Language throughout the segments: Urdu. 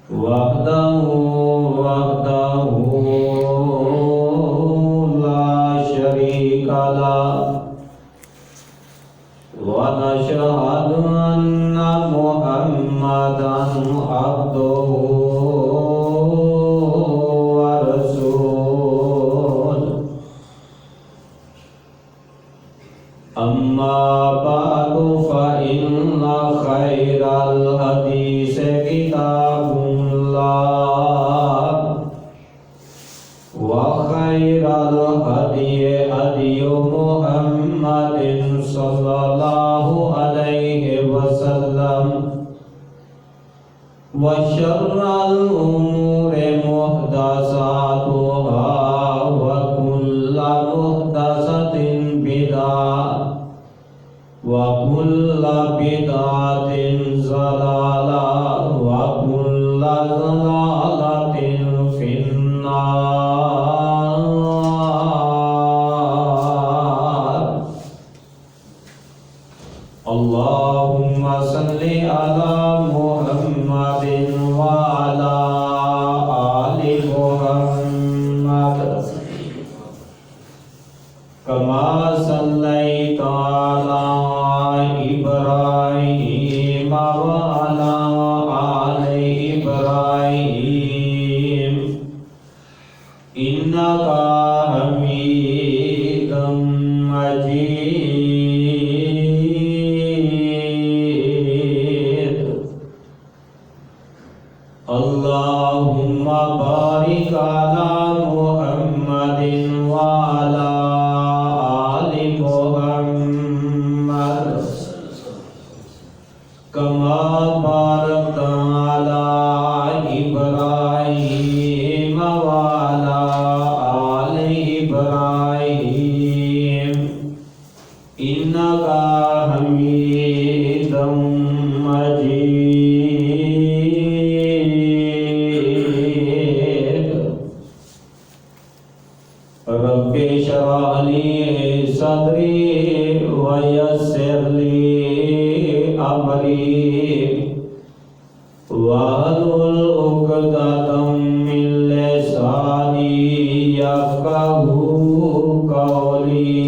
وحده لا شريك له ونشهد أن محمدا عبده ورسوله أما بعد فإن خير الحديث كتاب الله وخير الهدي هدي محمد صلى الله عليه وسلم وشر الأمور محدثاتها وكل محدثة بدعة وكل بدعة ضلالة وكل ضلالة في النار. اللهم صل على محمد وعلى آل محمد كما صليت على إبراهيم وعلى آل إبراهيم إنك حميد مجيد. اللهم بارك على محمد وعلى آل محمد كما باركت على إبراهيم وعلى آل إبراهيم إنك حميد مجيد. رب اشرح لي صدري ويسر لي أمري واحلل عقدة من لساني يفقهوا قولي.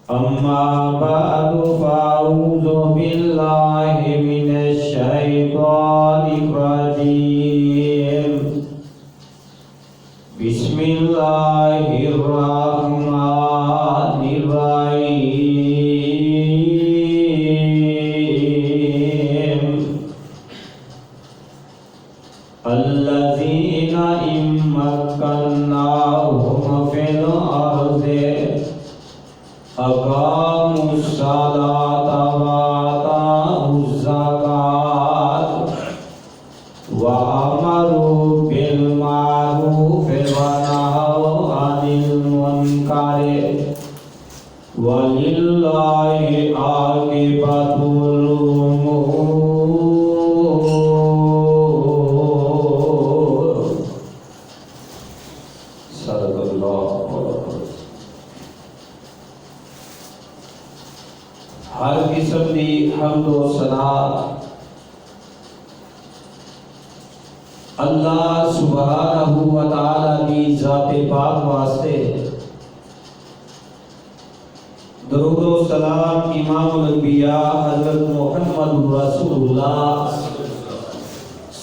أما بعد فأعوذ بالله من الشيطان الرجيم. بسم الله الرحمن الرحيم. الذين إن مكناهم في الأرض أقاموا الصلاة وآتوا الزكاة وأمروا بالمعروف ونهوا عن المنكر ولله عاقبة الأمور. صدق الله. ہر قسم دی حمد و ثنا اللہ سبحانہ و تعالی دی ذات پاک واسطے. درود و سلام امام الانبیاء حضرت محمد رسول اللہ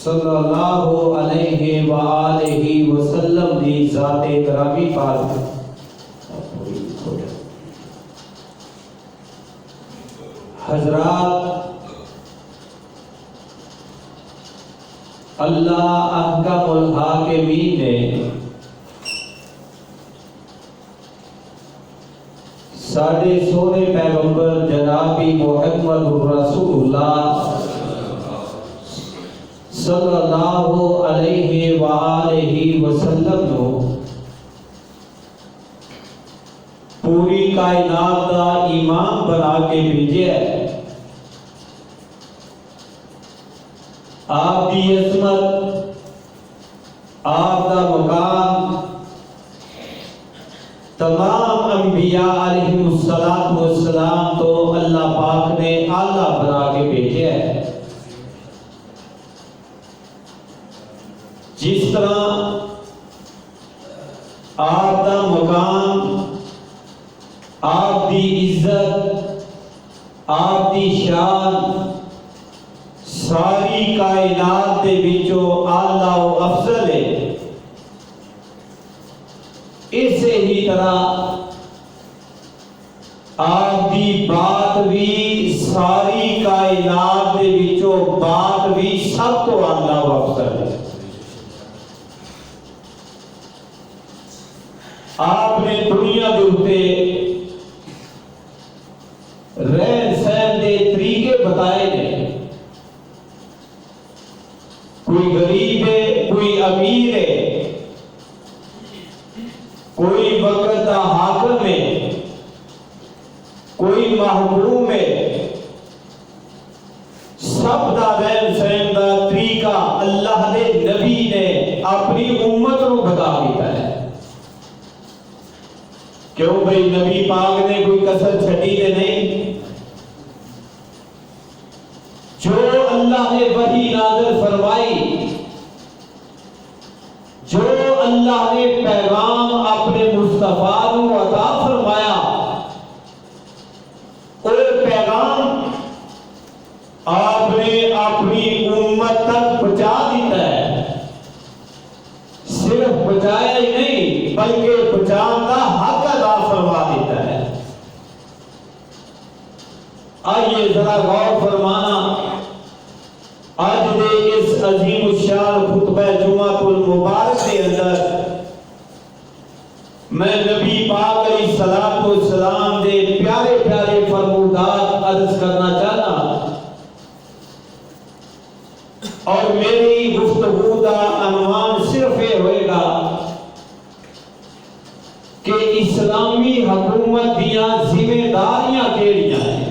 صلی اللہ علیہ وآلہ وسلم دی ذات گرامی پاک. حضرات، اللہ احکم الحاکمین نے ساڑھے سونے پیغمبر جنابی محمد رسول اللہ صلی اللہ علیہ وآلہ وسلم نو پوری کائنات دا امام بنا کے بھیجے ہے. آپ کی عظمت، آپ کا مقام تمام انبیاء علیہ السلام تو اللہ پاک نے اعلیٰ بنا کے بھیجے ہے. جس طرح آپ دا مقام، آپ دی عزت، آپ دی شان ساری کائنات دے وچوں اعلیٰ و افضل ہے، اسی ہی طرح آپ دی بات بھی ساری کائنات دے وچوں بات بھی سب تو اعلیٰ و افضل ہے۔ آپ نے دنیا دے اوتے رہن سہن دے طریقے بتائے نے، کوئی غریب ہے، کوئی امیر ہے، کوئی وقت دا حاکم ہے، کوئی محکوم ہے، سب دا رہن سہن دا طریقہ اللہ دے نبی نے اپنی امت کو بتا دیتا ہے۔ کیوں بھئی نبی پاک نے کوئی کسر چھٹی دے نہیں؟ جو اللہ نے وحی نازل فرمائی، جو اللہ نے پیغام اپنے مصطفیٰ کو عطا فرمایا، وہ پیغام آپ نے اپنی امت تک پہنچا دیتا ہے۔ صرف پہنچایا ہی نہیں بلکہ پہنچانے کا حق ادا فرما دیتا ہے۔ آئیے ذرا غور فرمانا، آج دے اس عظیم الشان خطبہ جمعۃ المبارک کے اندر میں نبی پاک علیہ السلام دے پیارے پیارے فرمودات عرض کرنا چاہنا، اور میری گفتگو کا عنوان صرف یہ ہوئے گا کہ اسلامی حکومت دیاں ذمہ داریاں کیڑیاں ہیں۔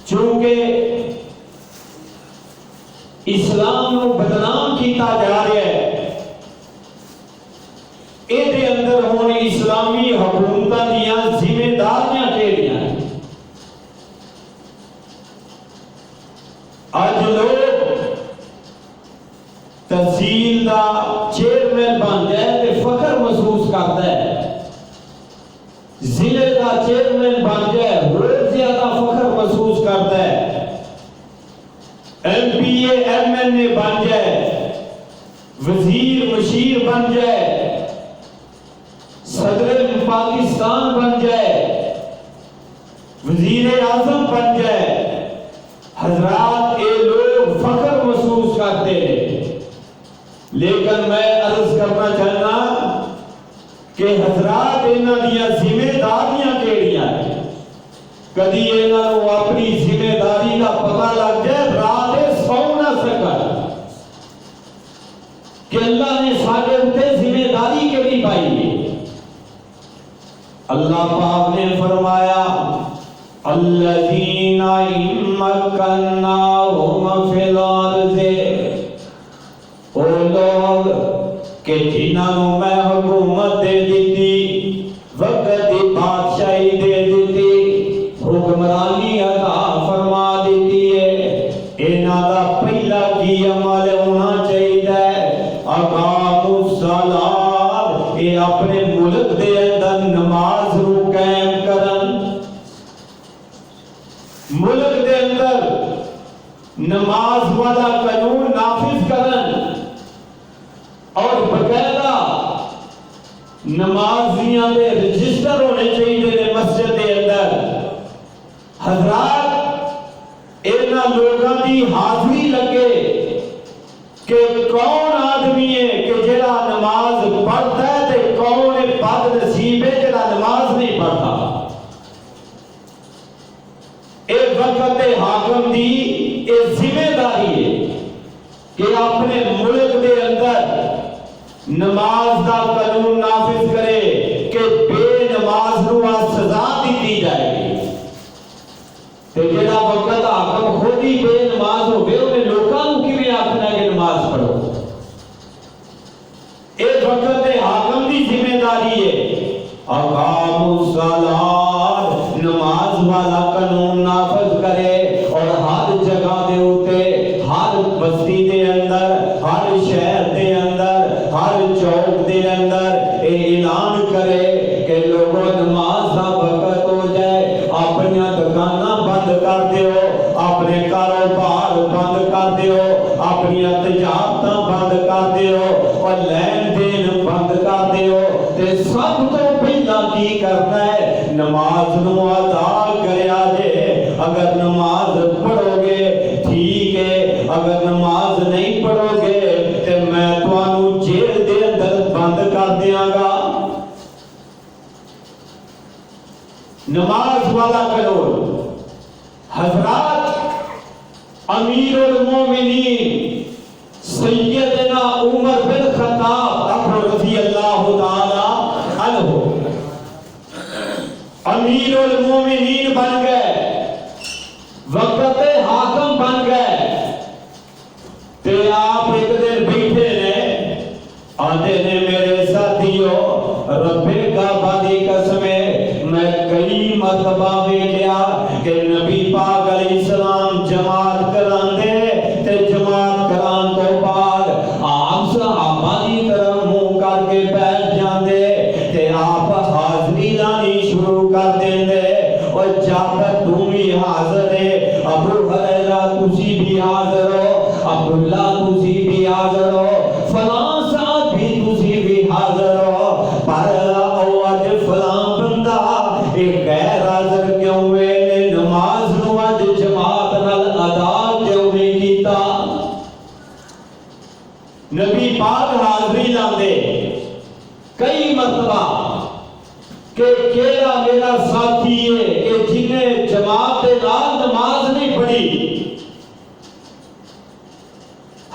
چونکہ اسلام کو بدنام کیتا جا رہا ہے، اے دے اندر ہونے اسلامی حکومتاں دیاں ذمہ داریاں کیڑیاں ہیں۔ آج لوگ تحصیل دا چیئرمین بن جائے تے فخر محسوس کرتا ہے، ضلع دا چیئرمین بن جائے اور زیادہ فخر محسوس کرتا ہے، M P A M N A بن جائے، وزیر مشیر بن جائے، صدر پاکستان بن جائے، وزیر اعظم بن جائے، حضرات اے لوگ فخر محسوس کرتے ہیں۔ لیکن میں عرض کرنا چاہنا کہ حضرات انہاں دیاں ذمہ داریاں کیڑیاں ہیں؟ کدی انہاں نوں اپنی ذمہ داری کا پتہ لگ جائے رات سو نہ سکن کہ اللہ نے ساڈے اوتے ذمہ داری کیڑی پائی ہے۔ اللہ پاک نے فرمایا الذین مکناہم فی الارض، وہ لوگ کہ جنہوں میں حکومت دے دیتی، وقت دی بادشاہی دے دیتی، حکمرانی عطا فرما دیتی ہے، انہاں دا پہلا کی عمل ہونا چاہیے اقاموا الصلاۃ، یہ اپنے ملک دے اندر نماز رو قائم کرن، ملک دے اندر نماز والا قانون نافذ کرن، اور باقاعدہ نمازیاں دے رجسٹر ہونے چاہیے مسجد دے اندر۔ حضرات انہاں لوگاں دی حاضری لگے کہ کون آدمی ہے کہ جڑا نماز پڑھتا ہے تے کون بد نصیب ہے جڑا نماز نہیں پڑھتا۔ اے وقت حاکم دی اے ذمہ داری ہے کہ اپنے ملک دے اندر نماز دا قانون نافذ کرے کہ بے نماز نو سزا دی جائے گی، تے جڑا وقت حاکم خود ہی بے نماز ہو گئے انہیں لوکاں نوں کیویں آکھنا کہ نماز پڑھو؟ اے وقت حاکم دی ذمہ داری ہے اقاموا الصلاۃ، نماز والا قانون نافذ کرے، اور ہر جگہ دے اوتے ہر بند کر دیو، اپنے کاروبار بند کر دیو، اپنی تجارت بند کر دیو اور لین دین بند کر دیو، تے سب تو پہلا کی کرنا ہے نماز نو ادا کریا جے۔ اگر نماز پڑھو گے ٹھیک ہے، اگر نماز نہیں پڑھو گے تے میں تانوں جیل دے اندر بند کر دیاں گا۔ نماز والا قانون حضرات امیر المومنین سیدنا عمر بن خطاب رضی اللہ تعالی عنہ امیر المومنین بن گئے، وقت حاکم بن گئے، تے آپ ایک دن بیٹھے نے آدھے نے میرے ساتھیوں رب کعبہ دی قسم ہے میں کئی مرتبہ ویکھیا کہ نبی پاک علیہ السلام جماعت کراندے تے جماعت کران تو بعد آپ صحابہ دی طرف منہ کر کے بیٹھ جاندے تے آپ حاضری لانی شروع کر دیندے، اور جعفر تم بھی حاضر ہے، ابو ہریرہ تسی بھی حاضر ہو، عبداللہ تسی بھی حاضر ہو، فلاں صاحب بھی تسی بھی حاضر ہو، پر اج فلاں بندہ ایک غیر حاضر کیوں ہوئے، نماز نو اج جماعت نال ادا کیوں نہیں کیتا؟ نبی پاک حاضری لاندے کئی مرتبہ کہ کیڑا میرا ساتھی ہے کہ جنہیں جماعت دے نال نماز نہیں پڑھی۔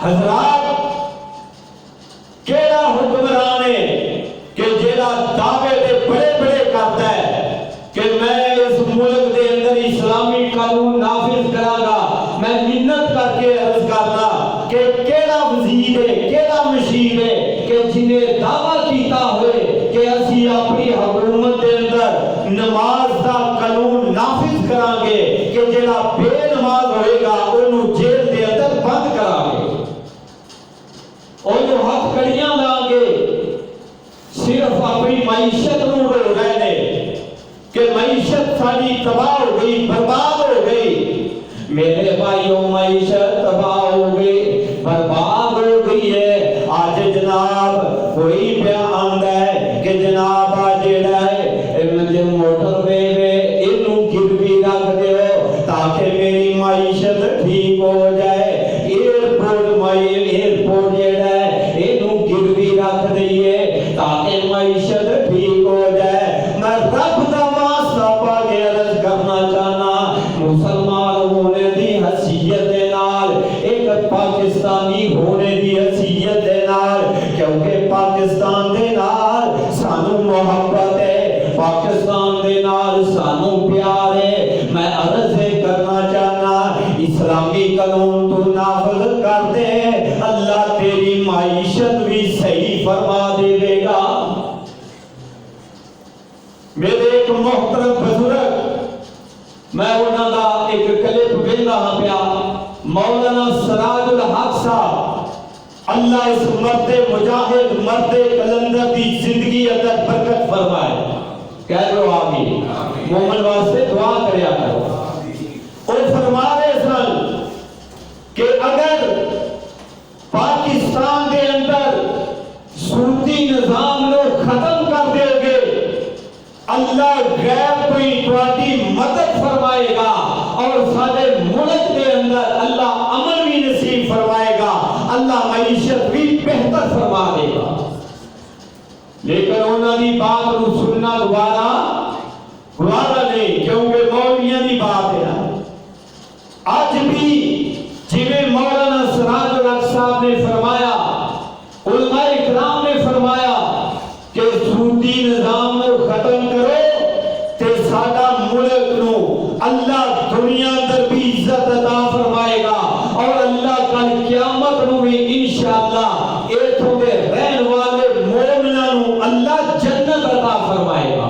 حضرات کیڑا حکمران ہے کہ جیڑا دعوے دے بڑے بڑے کرتا ہے کہ میں اس ملک دے اندر اسلامی قانون نافذ کراں گا، میں منت کر کے عرض کرنا کہ کیڑا وزیر ہے، کیڑا مشیر ہے کہ جنہیں دعویٰ کیتا ہوئے کہ اسی اپنی حکومت دے اندر نماز دا قانون نافذ کران گے کہ جیڑا بے نماز ہوئے گا انہوں جیل دے اندر بند کران گے، انہوں ہاتھ کڑیاں لائیں گے، صرف اپنی معیشت نو رو رہے نے کہ معیشت ساری تباہ ہو گئی، برباد ہو گئی۔ میرے بھائیوں معیشت تباہ ہو گئی، برباد ہو گئی ہے۔ آج جناب کوئی بیان ہے کہ جناب جیڑا ہے مجھے موٹر وے میں انہوں گروی رکھ دیو تاکہ میری معیشت ٹھیک ہو جائے، ایئرپورٹ جیڑا ہے انہوں گروی رکھ دئیے تاکہ معیشت ٹھیک ہو جائے۔ میں رب دا واسطہ پا کے عرض کرنا چاہنا مسلمان ہونے دی حیثیت دے نال، ایک پاکستانی ہونے دی حیثیت دے نال، کیونکہ پاکستان دے نال سانو محبت ہے، پاکستان دے نال سانو پیار ہے۔ میں عرض کرنا چاہنا اسلامی قانون تو نافذ کر دے، اللہ تیری معیشت بھی صحیح فرما دے گا۔ میرے ایک محترم بزرگ میں انہاں دا ایک کلپ ویندا ہاں پیا، مولانا سراج الحق صاحب اللہ اس مرد مجاہد مرد کلندر دی زندگی اندر برکت فرمائے، کہہ دو آمین، مومن واسطے دعا کریا کرو۔ اور فرما رہے سن کہ اگر پاکستان کے اندر سودی نظام نو ختم کر دے گے اللہ غیر کوئی تواڈی مدد فرمائے گا اور سارے ملک کے اندر اللہ امن بھی نصیب فرمائے گا، اللہ معیشت بھی بہتر فرما دے گا۔ لیکن انہوں نے بات نو سننا گوارا نہیں، کیونکہ مولویاں دی بات ہے۔ آج بھی جنہیں مولانا سراج الحق صاحب نے فرمایا، علماء اکرام نے فرمایا کہ سودی نظام نو ختم کرو تے ساڈا ملک نو اللہ دنیا در بھی عزت عطا فرمائے گا، اور اللہ کل قیامت نو بھی انشاءاللہ ایتھوں دے رہن والے مومناں نو اللہ جنت عطا فرمائے گا۔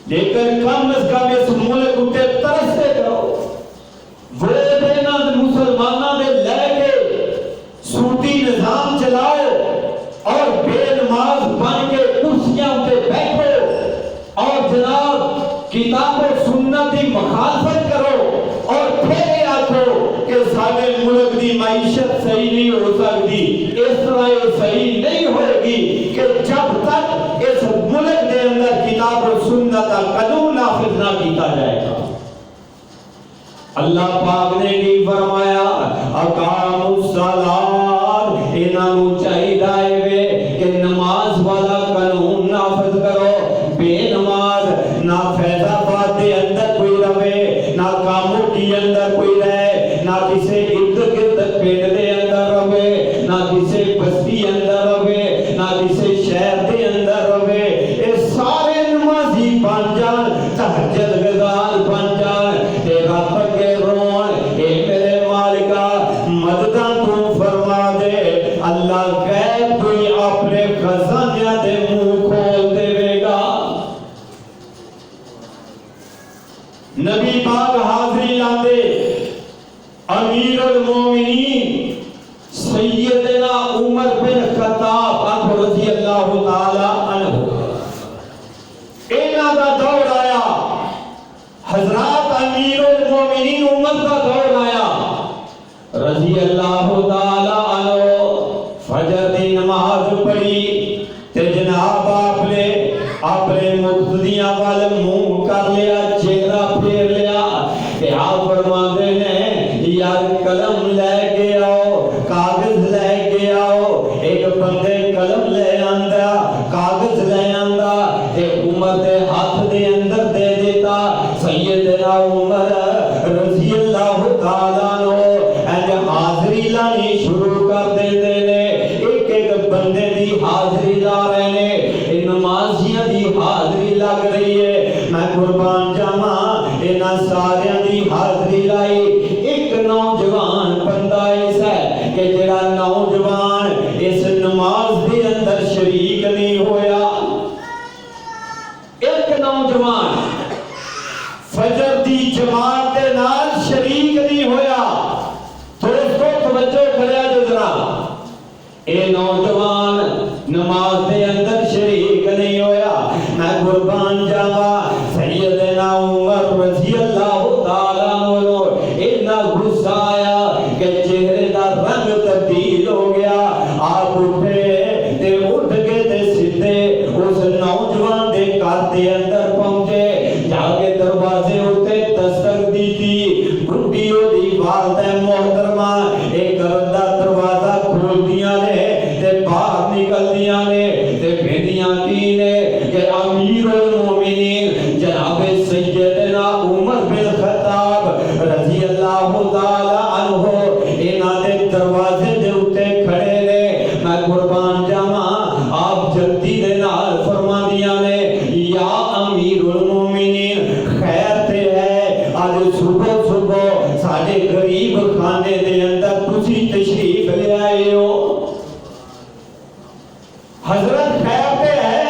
لیکن کم از کم اس ملک اتے ترستے کرو، وہ دینا مسلمانہ دے لے کے سودی نظام چلاؤ اور بے نماز بن کے کرسیاں اتے بیٹھو، اور جناب کتاب و سنت کی مخالفت کرو اور پھر یہ آکھو کہ سارے ملک دی معیشت صحیح نہیں ہو سکتی، اس طرح یہ صحیح نہیں ہوئے گی کہ جب تک اس ملک دے اندر کتاب و سنت کا قانون نافذ نہ کیتا جائے گا۔ اللہ پاک نے کی فرمایا اقام الصلاۃ، انہوں چاہیے وے کہ نماز والا قانون نافذ کرو۔ بے نماز نہ فیض آباد کے اندر کوئی رہے، نہ کاموں کے اندر کوئی رہے، نہ کسی ارد گرد پیٹ کے اندر رہے، نہ کسی بستی اندر رہے، نہ کسی شہر کے اندر رہے، یہ سارے نمازی بن جان، تہجد گزار بن جان، تیرا پکے رون، اے میرے مالکا مدداں تو فرما دے۔ اللہ غیب کوئی اپنے خزانیاں دے منہ کھول دے گا۔ نبی پاک حاضری لاندے امیر المومنین سیدنا عمر بن خطاب رضی اللہ تعالی عنہ، انہاں دا دور آیا، حضرات امیر المومنین عمر کا دور آیا رضی اللہ تعالی عنہ، فجر دی نماز پڑھی تے جناب آپ نے مقتدیاں والے منہ کر لیا، چہرہ پھیر لیا، کہ آپ فرماتے ہیں یار قلم لے کے آؤ، کاغذ لے کے آؤ۔ ایک بندے قلم لے آندا، کاغذ لے آندا، ایک عمر دے ہاتھ دے اندر دے دیتا۔ سیدنا عمر رضی اللہ تعالیٰ عنہ حاضری لانی شروع کر دیتے نے، ایک ایک بندے دی حاضری لا رہے نے، نمازیاں دی حاضری لگ رہی ہے۔ میں قربان جاواں انہاں ساریاں دی حاضری لائی، ایک نوجوان بندہ ایسا ہے کہ جڑا نوجوان اس نماز دے اندر شریک نہیں ہویا، ایک نوجوان فجر دی جماعت دے نال شریک نہیں ہویا۔ دوستو توجہ کریا جو ذرا، اے نوجوان نماز دے اندر شریک نہیں ہویا۔ میں قربان جاواں سیدنا عمر رضی اللہ تعالیٰ عنہ اتنا غصہ آیا کہ چہرے دا رنگ تبدیل ہو گیا۔ آپ اٹھے تے اٹھ کے تے سیدھے اس نوجوان دے گھر دے اندر پہنچے، جا کے دروازے اتے دستک دی تھی، بڈھیو دی والدہ محترمہ ایک گھر دا دروازہ کھول دیا نے تے باہر نکل دیا نے تے بھیدیاں کی نے کہ امیر المومنین جناب سیدنا عمر بن خطاب رضی اللہ تعالی عنہ انہاں دے دروازے دے اتے کھڑے نے۔ میں قربان جاواں آپ جلدی دے نال فرما دیا نے یا امیر المومنین خیر تے ہے، آج صبح صبح ساڑھے غریب خانے دے اندر تسی تشریف لے آئے ہو، حضرت خیر تے ہے۔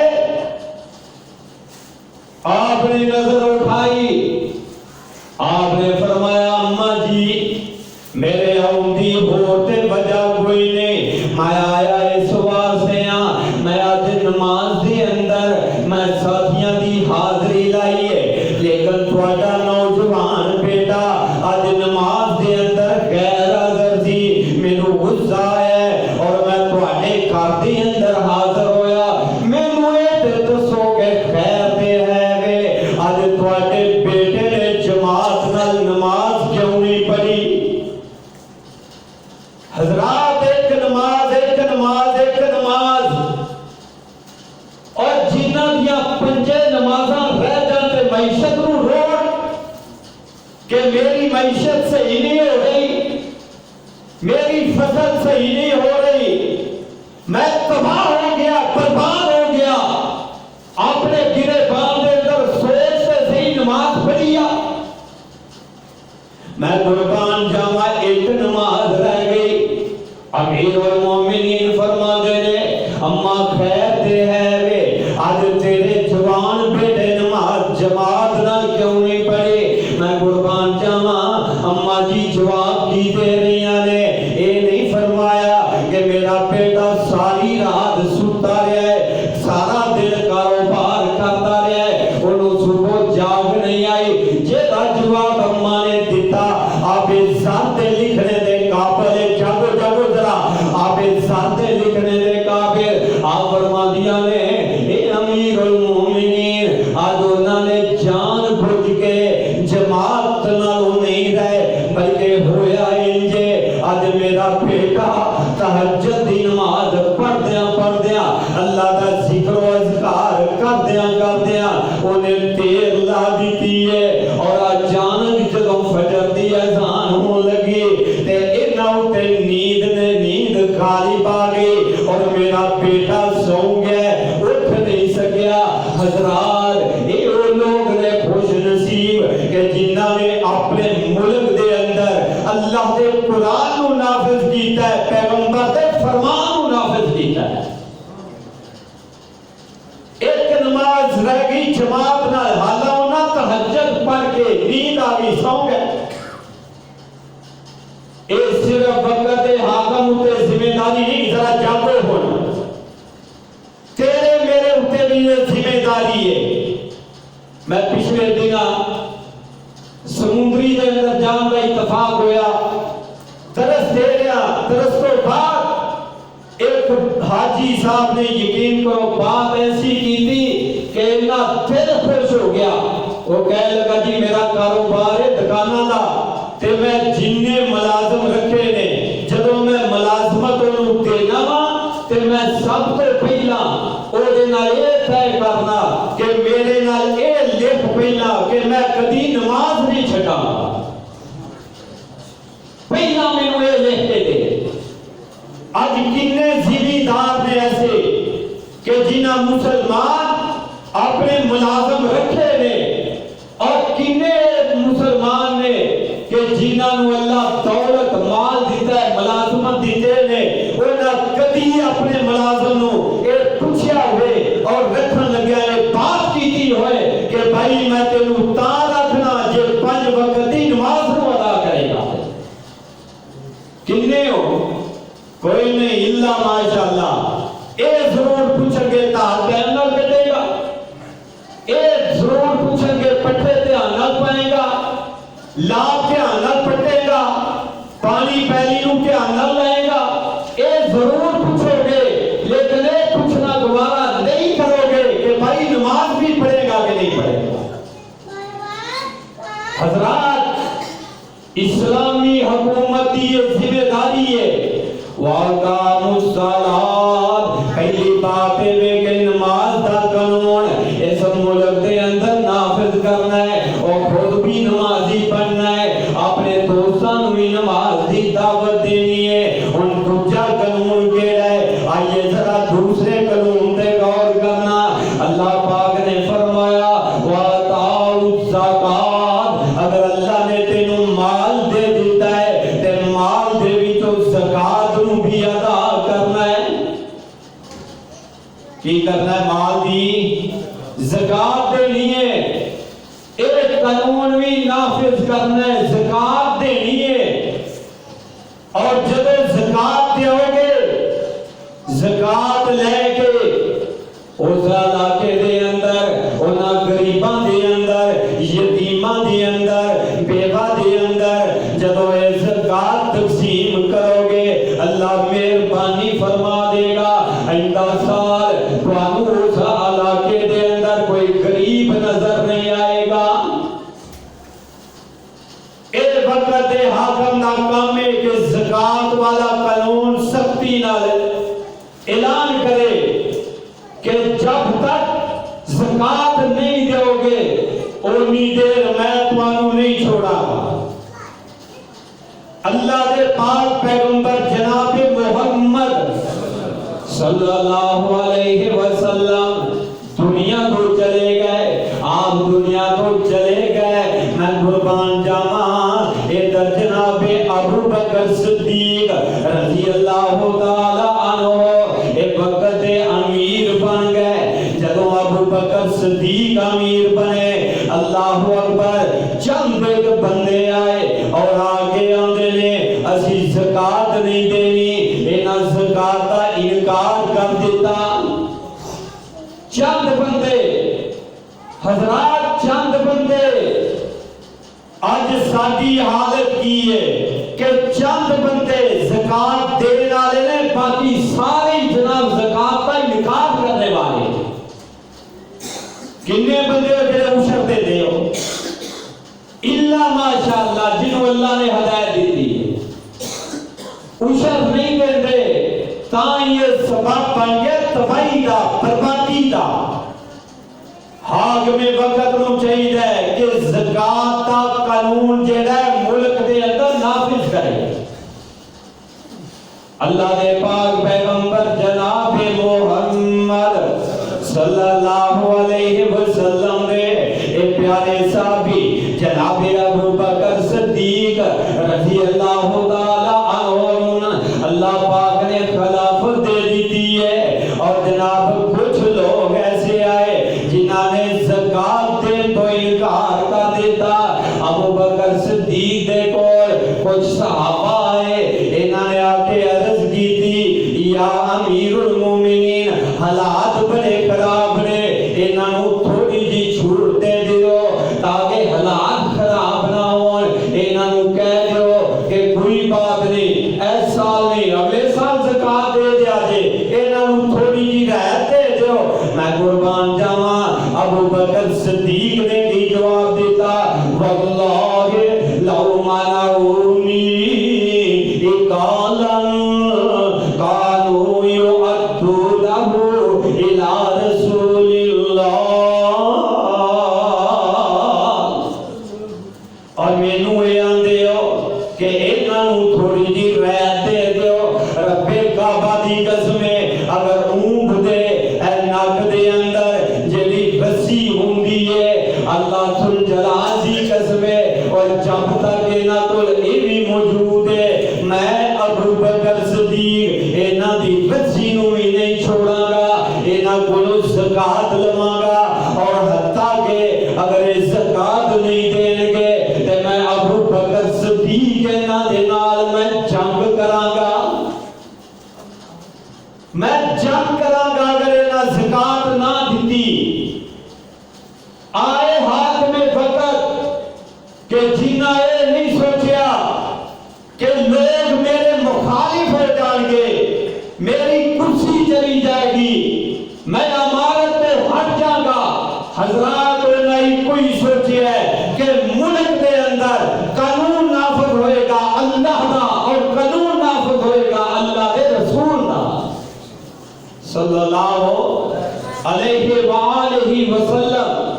آپ نے نظر اٹھائی، آپ نے فرمایا اماں جی میرے آؤندی ہوتے وجہ کوئی نہیں، میں آیا اس واسطے ہاں، میں آج نماز دے اندر میں ساتھیاں دی حاضری لائی ہے، لیکن تھوڑا نوجوان بیٹا آج نماز دے اندر غیر حاضر سی، مینوں غصہ ہے اور میں تھوڑے گھر دے اندر حاضر ہویا۔ مینوں اے دسو کہ خیر تے ہے وے آج تھوڑے بیٹے نے جماعت نال نماز کیوں نہیں پڑھی؟ حضرات ایک نماز ایک نماز ایک نماز، اور جنہ دیا پنجے نمازاں رہ جاتے معیشت نو روڑ کہ میری معیشت صحیح نہیں ہو رہی، میری فصل صحیح نہیں ہو رہی، میں تباہ ہو گیا، برباد ہو گیا، اپنے گرے بان دے اندر سوچ سے صحیح نماز پڑھیا۔ میں قربان جاواں ایک نماز رہ گئی، امیر المومنین فرما دے نے اماں خیر تے ہے وے آج تیرے جوان بیٹے نماز جماعت نہ کیوں نہیں پڑھی؟ میں قربان جاواں اماں جی جواب کی دے رہی نے، اے نہیں فرمایا کہ میرا بیٹا ساری رات ستا رہا ہے، سارا دن کاروبار کرتا رہا ہے، انہوں صبح جاگ نہیں آئی جیدہ جواب اممہ نے دیتا آپ ذات لکھنے دے قابل جاگو جاگو ذرا آپ ذات لکھنے دے قابل آپ فرما دیا نے اے امیر المومنین آج انہوں نے جان بھج کے جماعت نالوں نہیں رہے بلکہ ہویا انجے آج میرا بیٹا تہجد دی نماز پڑھ دیا اللہ دا ذکر و اذکار کر دیا انہیں دیر لا دیتی ہے اور اچانک جدوں فجر دی اذان ہون لگی تے انہوں تے نیند غالب آ گئی اور میرا بیٹا سو گیا اٹھ نہیں سکیا حضرات یہ وہ لوگ نے خوش نصیب کہ جنہاں نے اپنے ملک دے اندر اللہ دے قرآن کو نافذ کیتا ہے پیغمبر دے فرمان کو نافذ کیتا ہے ایک نماز رہ گئی جماعت نہ حالا ہونا تہجد پڑھ کے نیند آگئی سو گئے ایک صرف وقت حاکم ہوتے ذمہ داری نہیں ذرا جاگو ہونا تیرے میرے ہوتے بھی یہ ذمہ داری ہے میں پچھلے دنہ سمندری دے اندر جان کا اتفاق ہویا درس دے گیا درس تو بعد ایک حاجی صاحب نے یقین کرو بات ایسی کی تھی کہ انہا دل خوش ہو گیا وہ کہہ لگا جی میرا کاروبار ہے دکانہ دا تے میں جننے ملازم رکھے نے جدوں میں ملازمت انہوں دینا وا تے میں سب سے پہلا اوڑے نال یہ طے کرنا کہ میرے نال اے لکھ پہلا کہ میں کدی نماز نہیں چھٹا پہلا میں نے یہ لکھ کے دے آج کنے زمیندار نے ایسے کہ جنہ مسلمان اپنے ملازم رکھے نے اور کنے مسلمان نے کہ جنہاں نو اللہ دولت مال دیتا ہے ملازمت دیتے نے انہاں کدی اپنے ملازم نو ایک پوچھیا ہوئے اور رکھن لگیا ہے بات کیتی ہوئے کہ بھائی میں تینوں تاں رکھنا جے 5 وقت دی نماز نو ادا کرے گا کنے ہو کوئی نہیں اللہ ماشاءاللہ اے ضرور پوچھیں گے تاہر ٹائم نہ کٹے گا اے ضرور پوچھیں گے پٹھے دھیان نہ پائے گا لاب دھیان نہ پٹے گا پانی پہلی نو دھیان نہ لائے گا اے ضرور پوچھو گے لیکن اے پوچھنا دوبارہ نہیں کرو گے کہ بھائی نماز بھی پڑھے گا کہ نہیں پڑھے گا حضرات اسلامی حکومت کی یہ ذمہ داری ہے وَاقَامُوا الصَّلَاةَ پہلی بات ہے کہ نماز دا قانون اس ملک دے اندر نافذ کرنا ہے اور خود بھی نمازی بننا ہے اپنے دوستان بھی نماز دی دعوت دینی ہے ان دوجہ قانون کیڑا ہے آئیے ذرا دوسرے قانون تے غور کرنا اللہ پاک نے فرمایا وَآتَاءُ الزَّكَاةَ اگر اللہ نے تینوں مال دے دیتا ہے تے مال دے بھی تو زکاة بھی ادا کرنا ہے کی کرنا ہے مال دی زکاة دینی ہے ایک قانون بھی نافذ کرنا ہے زکاة دینی ہے اور جب زکاة دیو گے زکاة لے کے اس علاقے دے اندر انہاں غریباں دے اندر یتیماں دے اندر بیوہ دے اندر جدو اے زکاة تقسیم کرو گے اللہ مہربانی فرما دے گا آئندہ سال توانو اس علاقے دے اندر کوئی غریب نظر نہیں آئے گا اے وقت حاکم ناکام ہے کہ زکاة والا قانون سختی نال اعلان کرے کہ جب تک زکاة نہیں دیو گے اتنی دیر میں توانو نہیں چھوڑا اللہ دے پاک پیغمبر جناب محمد صلی اللہ علیہ وسلم دنیا تو چلے گئے آپ دنیا تو چلے گئے میں قربان جاواں ادھر جناب ابو بکر صدیق رضی اللہ تعالی عنہ ایک وقت امیر بن گئے جدوں ابو بکر صدیق امیر بنے اللہ اکبر چند ایک بندے آئے اور آگے آندے نے اسی زکاة نہیں دینی انہاں زکاة کا انکار کر دیتا چند بندے حضرات بندے اج ساری حالت کی ہے کہ چند بندے زکات دینے والے نے، باقی سارے جناب زکات کا انکار کرنے والے۔ کتنے بندے ہو جڑے عشر دے دے ہو؟ الا ماشاءاللہ جنہوں اللہ نے ہدایت دیتی ہے، عشر نہیں دے تاں یہ سبب بن گیا تباہی دا، بربادی دا۔ حاکم وقت نو چاہیے کہ زکات دا قانون جڑا ملک دے اندر نافذ کرے۔ اللہ دے پاک پیغمبر جناب محمد صلی اللہ علیہ وسلم نے اے پیارے صحابی جناب ابو بکر صدیق رضی اللہ تعالی عنہ اللہ پاک نے خلافت دے دیتی ہے، اور جناب کچھ لوگ ایسے آئے جنہوں نے زکات دین تو انکار کر دیتا۔ ابو بکر صدیق دے کول کچھ صحابہ آئے، انہوں نے آ کے عرض کی تھی یا امیر المومنین حالات بڑے خراب نے، انہوں تھوڑی جی چھوٹ دے دیو تاکہ حالات خراب نہ ہوں، انہوں کہہ دیو کہ کوئی بات نہیں، اس سال نہیں اگلے سال زکات دے دیا جے، انہوں تھوڑی جی رعایت دے دیو، میں قربان جاواں۔ ابو بکر صدیق نے بھی جواب دیتا واللہ لو منعونی اقالا کانوا یؤدونہ الی رسول اللہ، اور مینوں اے آندے ہو کہ انہوں تھوڑی جی رعایت دے دیو، رب کعبہ دی قسم اگر اونٹ دے اے نک دے اندر جڑی بسی ہوندی ہے اللہ ذل جلال دی قسم اور جب تک انہاں کول اے بھی موجود ہے میں ابو بکر صدیق انہاں دی بسی نوں بھی نہیں چھوڑاں گا، انہاں کولوں زکات لواں گا، اور حتیٰ کہ اگر یہ زکات نہیں دین گے تے میں ابو بکر صدیق انہاں دے نال میں جنگ کراں گا، میں جنگ کراں گا اگر انہاں زکات نہ دیتی۔ آئے حاکم وقت کہ جنہاں اے نہیں سوچیا کہ لوگ میرے مخالف ہو جائیں گے، میری کرسی چلی جائے گی، میں امارت پہ ہٹ جاؤں گا، حضرات نے کوئی سوچیا ہے کہ ملک دے اندر قانون نافذ ہوئے گا اللہ دا، اور قانون نافذ ہوئے گا اللہ دے رسول دا صلی اللہ علیہ وآلہ وسلم۔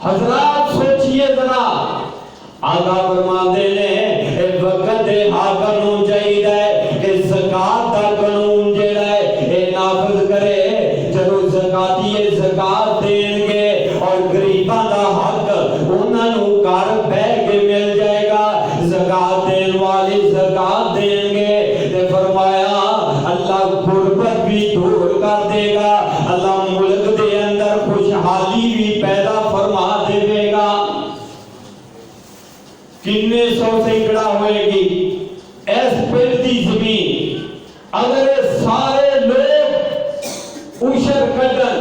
حضرات سوچئے ذرا، آقا فرماندے نے اے وقت دے حاکم نوں چاہیے کہ زکات دا قانون جڑا ہے اے نافذ کرے، جدوں زکاتی زکات دین گے اور غریباں دا حق انہاں نوں گھر بیٹھ کے مل جائے گا، زکات دین والے زکات دیں گے، تے فرمایا اللہ غربت بھی دور کر دے گا، اللہ ملک دے اندر خوشحالی بھی پیدا فرما دے گا۔ کتنے سو سینکڑا ہوئے گی اس پنڈ دی زمین اگر سارے لوگ عشر کٹن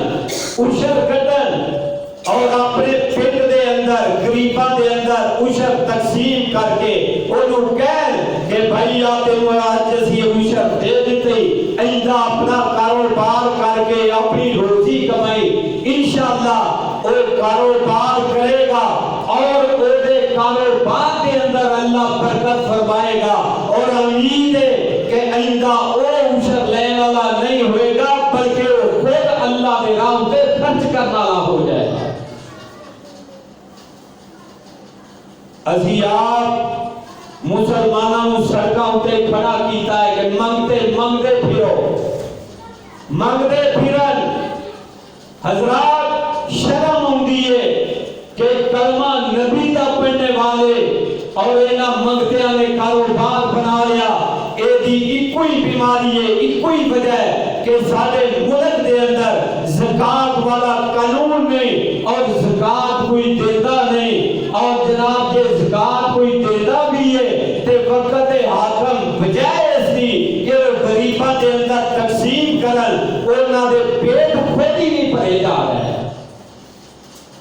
اور اپنے پنڈ دے اندر غریباں دے اندر عشر تقسیم کر کے انہوں کہن کہ بھائی آتے آج جیسی عشر دے دیتے، ایندہ اپنا کاروبار کر کے اپنی روزی کمائی، انشاءاللہ وہ کاروبار کرے گا اور وہ کاروبار کے اندر اللہ برکت فرمائے گا، اور امید ہے کہ آئندہ وہ عشر لینے والا نہیں ہوئے گا بلکہ وہ خود اللہ کے راہ پہ خرچ کرنے والا ہو جائے گا۔ اسی آپ مسلمانوں سڑکوں تے کھڑا کیتا ہے کہ منگتے پھرن، حضرات شرم ہوندی ہے کہ کلمہ نبی دا پڑھنے والے اور انہاں منگتیاں نے کاروبار بنا لیا، اے دی ایکوئی بیماری ہے، ایکوئی وجہ ہے کہ سارے ملک دے اندر زکات والا قانون نہیں اور زکات کوئی دیتا نہیں، اور جناب یہ زکات کوئی دیتا بھی ہے تے وقت حاکم بجائے اس دی کہ غریباں دے اندر تقسیم کرن، انہاں دے پیٹ خود ہی نہیں بھرے جا رہے ہیں۔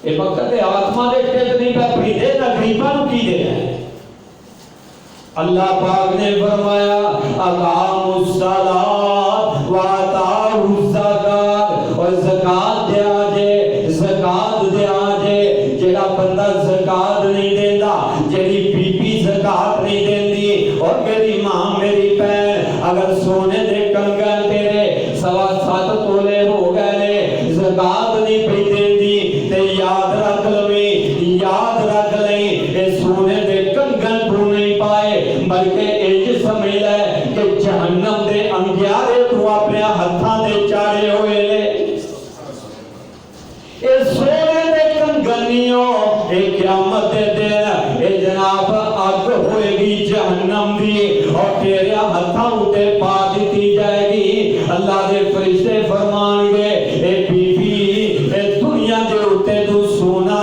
یہ وقت آتما دے پیٹ نہیں شریفہ نو کی دینا ہے؟ اللہ پاک نے فرمایا اقاموا الصلاۃ وآتاؤا الزکات، اور زکات دیا جے، زکات دیا جے۔ جڑا بندہ زکات نہیں دیندا، جڑی بی بی زکات نہیں دیندی، اور میری ماں میری بہن اگر سونے دے کنگن تیرے 7.25 تولے ہو گئے نے، زکات نہیں پئی دیندی، تے یاد رکھ لویں، یاد رکھ لیں اے سونے دے کنگن تو نہیں پائے، بلکہ اے سمجھ لے کہ جہنم دے انگیارے تو اپنے ہتھاں دے چاڑے ہوئے لے۔ اے سونے دے کنگنیوں، اے قیامت دے دن اے جناب اگ ہوئے گی جہنم دی، اور تیرے ہتھاں اتے پا دیتی جائے گی۔ اللہ دے فرشتے فرمان گے اے بی بی، اے دنیا دے اتے تو سونا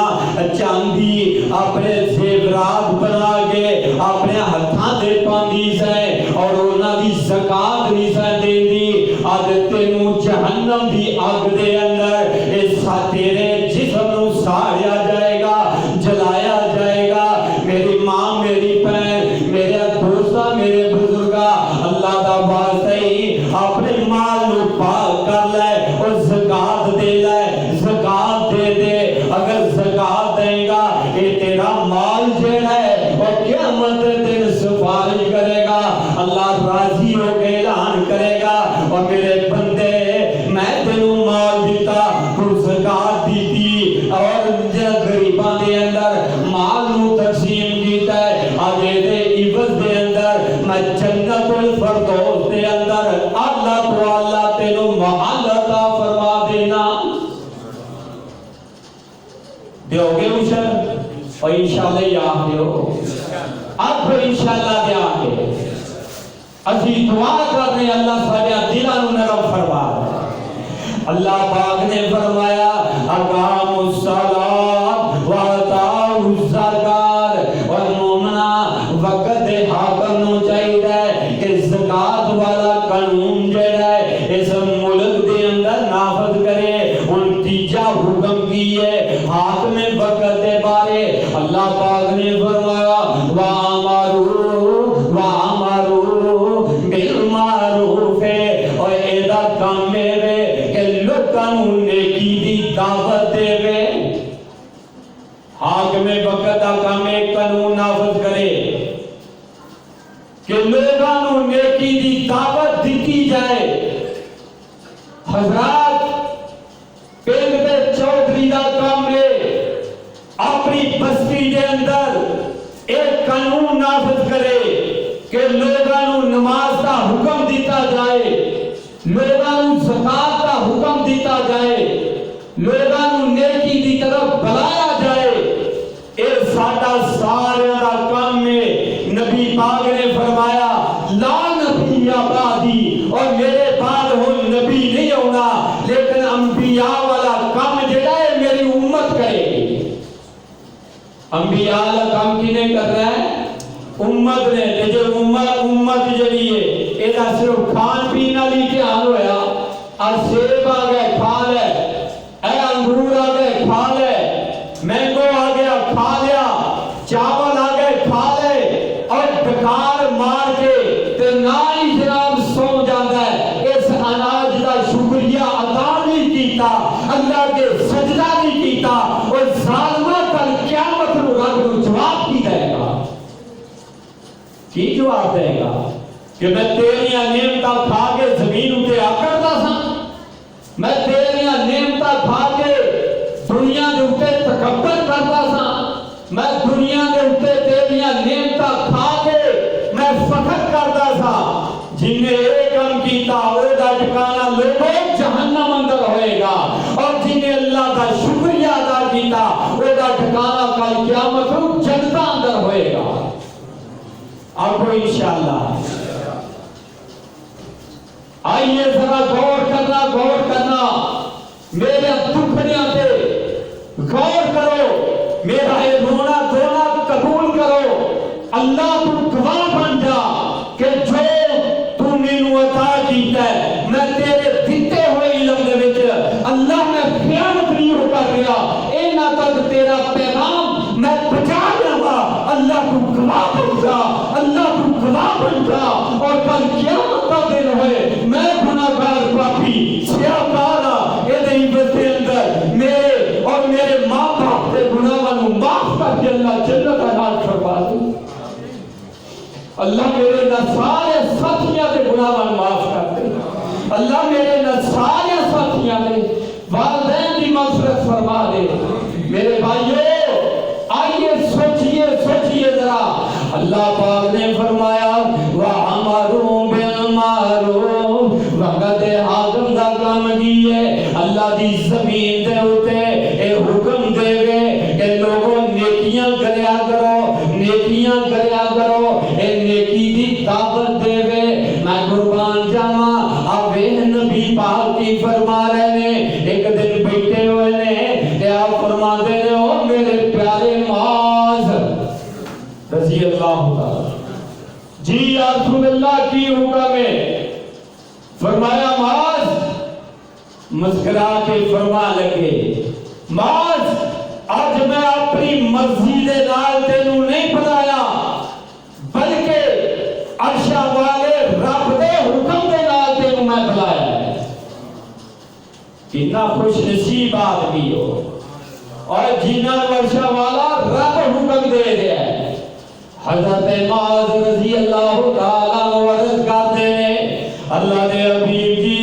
چاندی اپنے زیورات بنا کے اپنے ہتھاں دے پاندی سے، اور انہاں دی زکات نہیں سے دیندی، اج تینوں جہنم دی اگ دے اندر اس تیرے جسم نو ساڑیا جائے گا، جلایا جائے گا۔ میری ماں میری بہن میرے دوستا میرے بزرگا، اللہ دا واسطہ ہی اپنے مال نو پاک کر لے اور زکات دے لے، زکات دے دے۔ اگر زکات دے گا یہ تیرا مال جڑا ہے اور قیامت دن سفارش کرے گا، اللہ راضی ہو کے اعلان کرے گا اور میرے بندے میں تینوں مال دیتا، تو زکات دیتی، اور غریباں دے اندر مال نو تقسیم کیتا ہے، آج دے عوض دے اندر میں جنت الفردوس دے اندر اللہ تو اللہ تینوں محل عطا فرما دینا۔ دیو گے اشر اور انشاءاللہ یاد دیو، اب انشاءاللہ دیا گے۔ اسی دعا کرنے اللہ ساڑھے دلانو نرم فرما۔ اللہ پاک نے فرمایا اقاموا الصلاۃ وآتاؤا الزکات، اور مومنا وقت دے حاکم نو چاہیے کہ زکات والا قانون جڑا ہے اس ملک دے اندر نافذ کرے۔ ان تیجا حکم کی ہے حاکم وقت دے بارے، اللہ پاک نے فرمایا وَأَمَرُوا بِالْمَعْرُوفِ، اور ایدہ کام میں قانون نیکی دی دعوت دے وے۔ حاکم وقت کا کام ایک قانون نافذ کرے کہ لوگوں نیکی دی دعوت دیتی جائے۔ حضرات پنڈ دے چودھری دا کام ہے اپنی بستی دے اندر ایک قانون نافذ کرے کہ لوگوں نماز کا حکم دیتا جائے، لوگوں زکات کا حکم دیتا جائے، لوگوں نیکی دی طرف بلایا جائے۔ اے ساڈا سارے دا کام ہے۔ نبی پاک نے فرمایا لا نبی بعدی، اور میرے بعد ہو نبی نہیں ہونا، لیکن انبیاء والا کام جڑا ہے میری امت کرے گی۔ انبیاء والا کام کنے کر رہا ہے؟ امت نے۔ جو امت جڑی ہے ایدہ صرف کھان پین والی دھیان ہویا، سیب آ گئے کھا لے، اے انگور آ گئے کھا لے، مینگو آ گیا کھا لیا، چاول آ گئے کھا لے، اور ڈکار مار کے تے نہ ہی جناب سو جاتا ہے۔ اس اناج کا شکریہ ادا نہیں کیتا، اللہ کے سجدہ نہیں کیتا، اور ظالمہ کل قیامت نو رب نو جواب کی دے گا۔ کی جواب دے گا کہ میں تیریاں نعمتاں کھا کے زمین اتے آکڑتا سا، میں تیریاں نعمتاں کھا کے دنیا دے اتے تکبر کرتا سا، میں دنیا دے اتے تیریاں نعمتاں کھا کے میں فخر کرتا سا۔ جن نے ایک کام کیتا وہ دا ٹھکانہ لوگوں جہنم اندر ہوئے گا، اور جن نے اللہ کا شکریہ ادا کیتا وہ دا ٹھکانہ کل قیامت جنت اندر ہوئے گا۔ آپ کو انشاءاللہ آئیے ذرا غور کرنا میرے دکھڑیاں پہ غور کرو، میرا یہ رونا دھونا قبول کرو۔ اللہ تو گواہ بن جا کہ جو تو مینوں عطا کیتا ہے میں تیرے دیتے ہوئے علم دے وچ اللہ میں خیانت نہیں ہو کر رہا، اینا تک تیرا پیغام میں بچا لوں گا، اور کل قیامت کا دن ہوئے میں گناہگار پاپی سیاکارا یہ بستے اندر میرے اور میرے ماں باپ کے گناہوں معاف کر کے اللہ جنت عطا فرما دے. اللہ میرے نہ سارے ساتھیاں کے گناہوں معاف کر دے. اللہ میرے نہ سارے ساتھیاں کے والدین کی مغفرت فرما دے. میرے بھائیو آئیے سوچئے ذرا. اللہ پاک نے فرمایا وَعَمَرُوا بِالْمَعْرُوفِ وقت حاکم دا کام کیے. اللہ دی زمین دے ہوتے اے حکم دے گے کہ لوگوں نیکیاں کریا کرو اے نیکی دی دعوت دے گے. میں قربان جاواں آوے نبی پاک کی فرما رہے نے ایک دن بیٹھے ہوئے نے کہ آپ فرما دے رہے ہو میرے پیارے معاذ رضی اللہ تعالی جی یا رسول اللہ کی حکم ہے. فرمایا معاذ مسکرا کے فرما لگے معاذ آج میں اپنی مرضی دے نال تینوں نہیں بلایا بلکہ عرشہ والے رب دے حکم دے نال تینوں میں بلایا ہے. کتنا خوش نصیب آدمی ہو اور جینا عرشہ والا رب حکم دے دیا ہے. حضرت معاذ رضی اللہ تعالیٰ عرض کرتے ہیں اللہ نے حبیب جی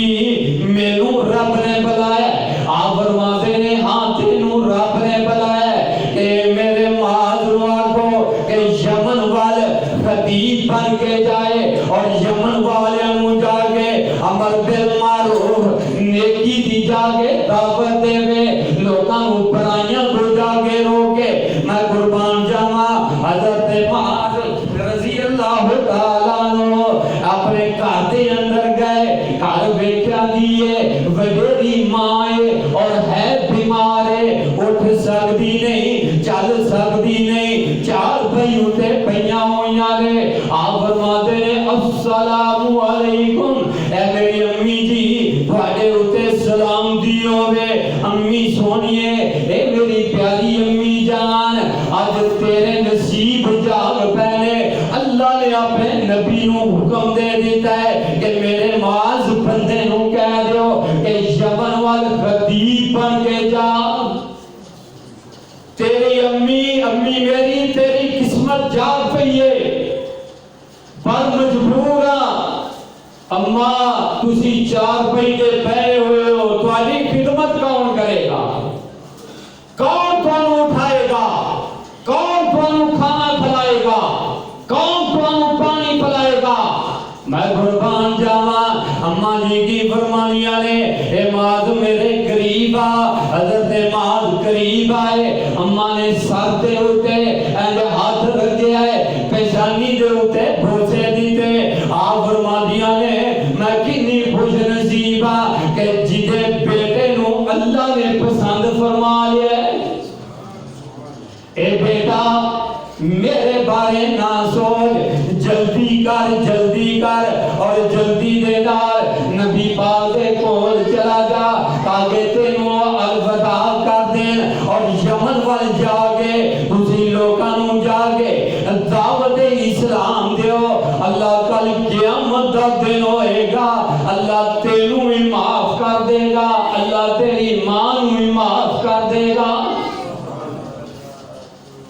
مینوں رب نے بلایا. آپ فرماتے ہیں ہاں تینوں رب نے بلایا کہ میرے معاذ کو کہ یمن والے خطیب بن کے جائے اور یمن والوں جا کے امر بالمعروف نیکی دی جا کے دعوت دے گے لوگوں برائیاں کو جا کے روکے. میں قربان جاواں حضرت معاذ رضی اللہ تعالیٰ عنہ اپنے گھر دے اندر گئے. گھر بیٹھا دیے وڈیری ماں اور ہے بیمار اٹھ سکتی نہیں چل سکتی نہیں چار بھائی اٹھے پہیاں ہوئیاں نے. آپ فرماتے ہیں السلام علیکم اے میری امی جی تھوڑے اٹھے سلام دی ہوئے. امی سونیے اے میری پیاری امی جان آج تیرے نصیب جاگ پہنے. اللہ نے اپنے نبی نو حکم دے دیتا ہے کہ میرے معاذ بندے نو کہہ دیو کہ یمن وال خطیب بن کے جا. تیری امی میری تیری قسمت جاگ پئی ہے پر مجبور اما تسی چار پئی دے پے ہوئے ہو تواڈی خدمت کون کرے گا کون تانوں اٹھائے گا کون تانوں کھانا کھلائے گا کون تانوں پانی پلائے گا. میں قربان جاواں اما جی کی فرمانیاں نے اے معاذ میرے قریب آ. حضرت معاذ قریب آئے. اما نے سر دے اوتے اندے ہاتھ رکھے ہے پیشانی دے اوتے بوسے دیتے. آپ فرمانیاں نے میں کتنی خوش نصیب ہاں کہ جدے بیٹے نو اللہ نے پسند فرما لیا. اے بیٹا میرے بارے نہ سوچ جلدی کر اور جلدی دے نال نبی پاک دے کول چلا جا تاکہ تینوں الوداع کر دین اور یمن وال جا کے تسی لوکاں نوں جا کے دعوت اسلام دیو. اللہ کل قیامت دا دن ہوئے گا اللہ تینوں بھی معاف کر دے گا اللہ تیری ماں نوں بھی معاف کر دے گا.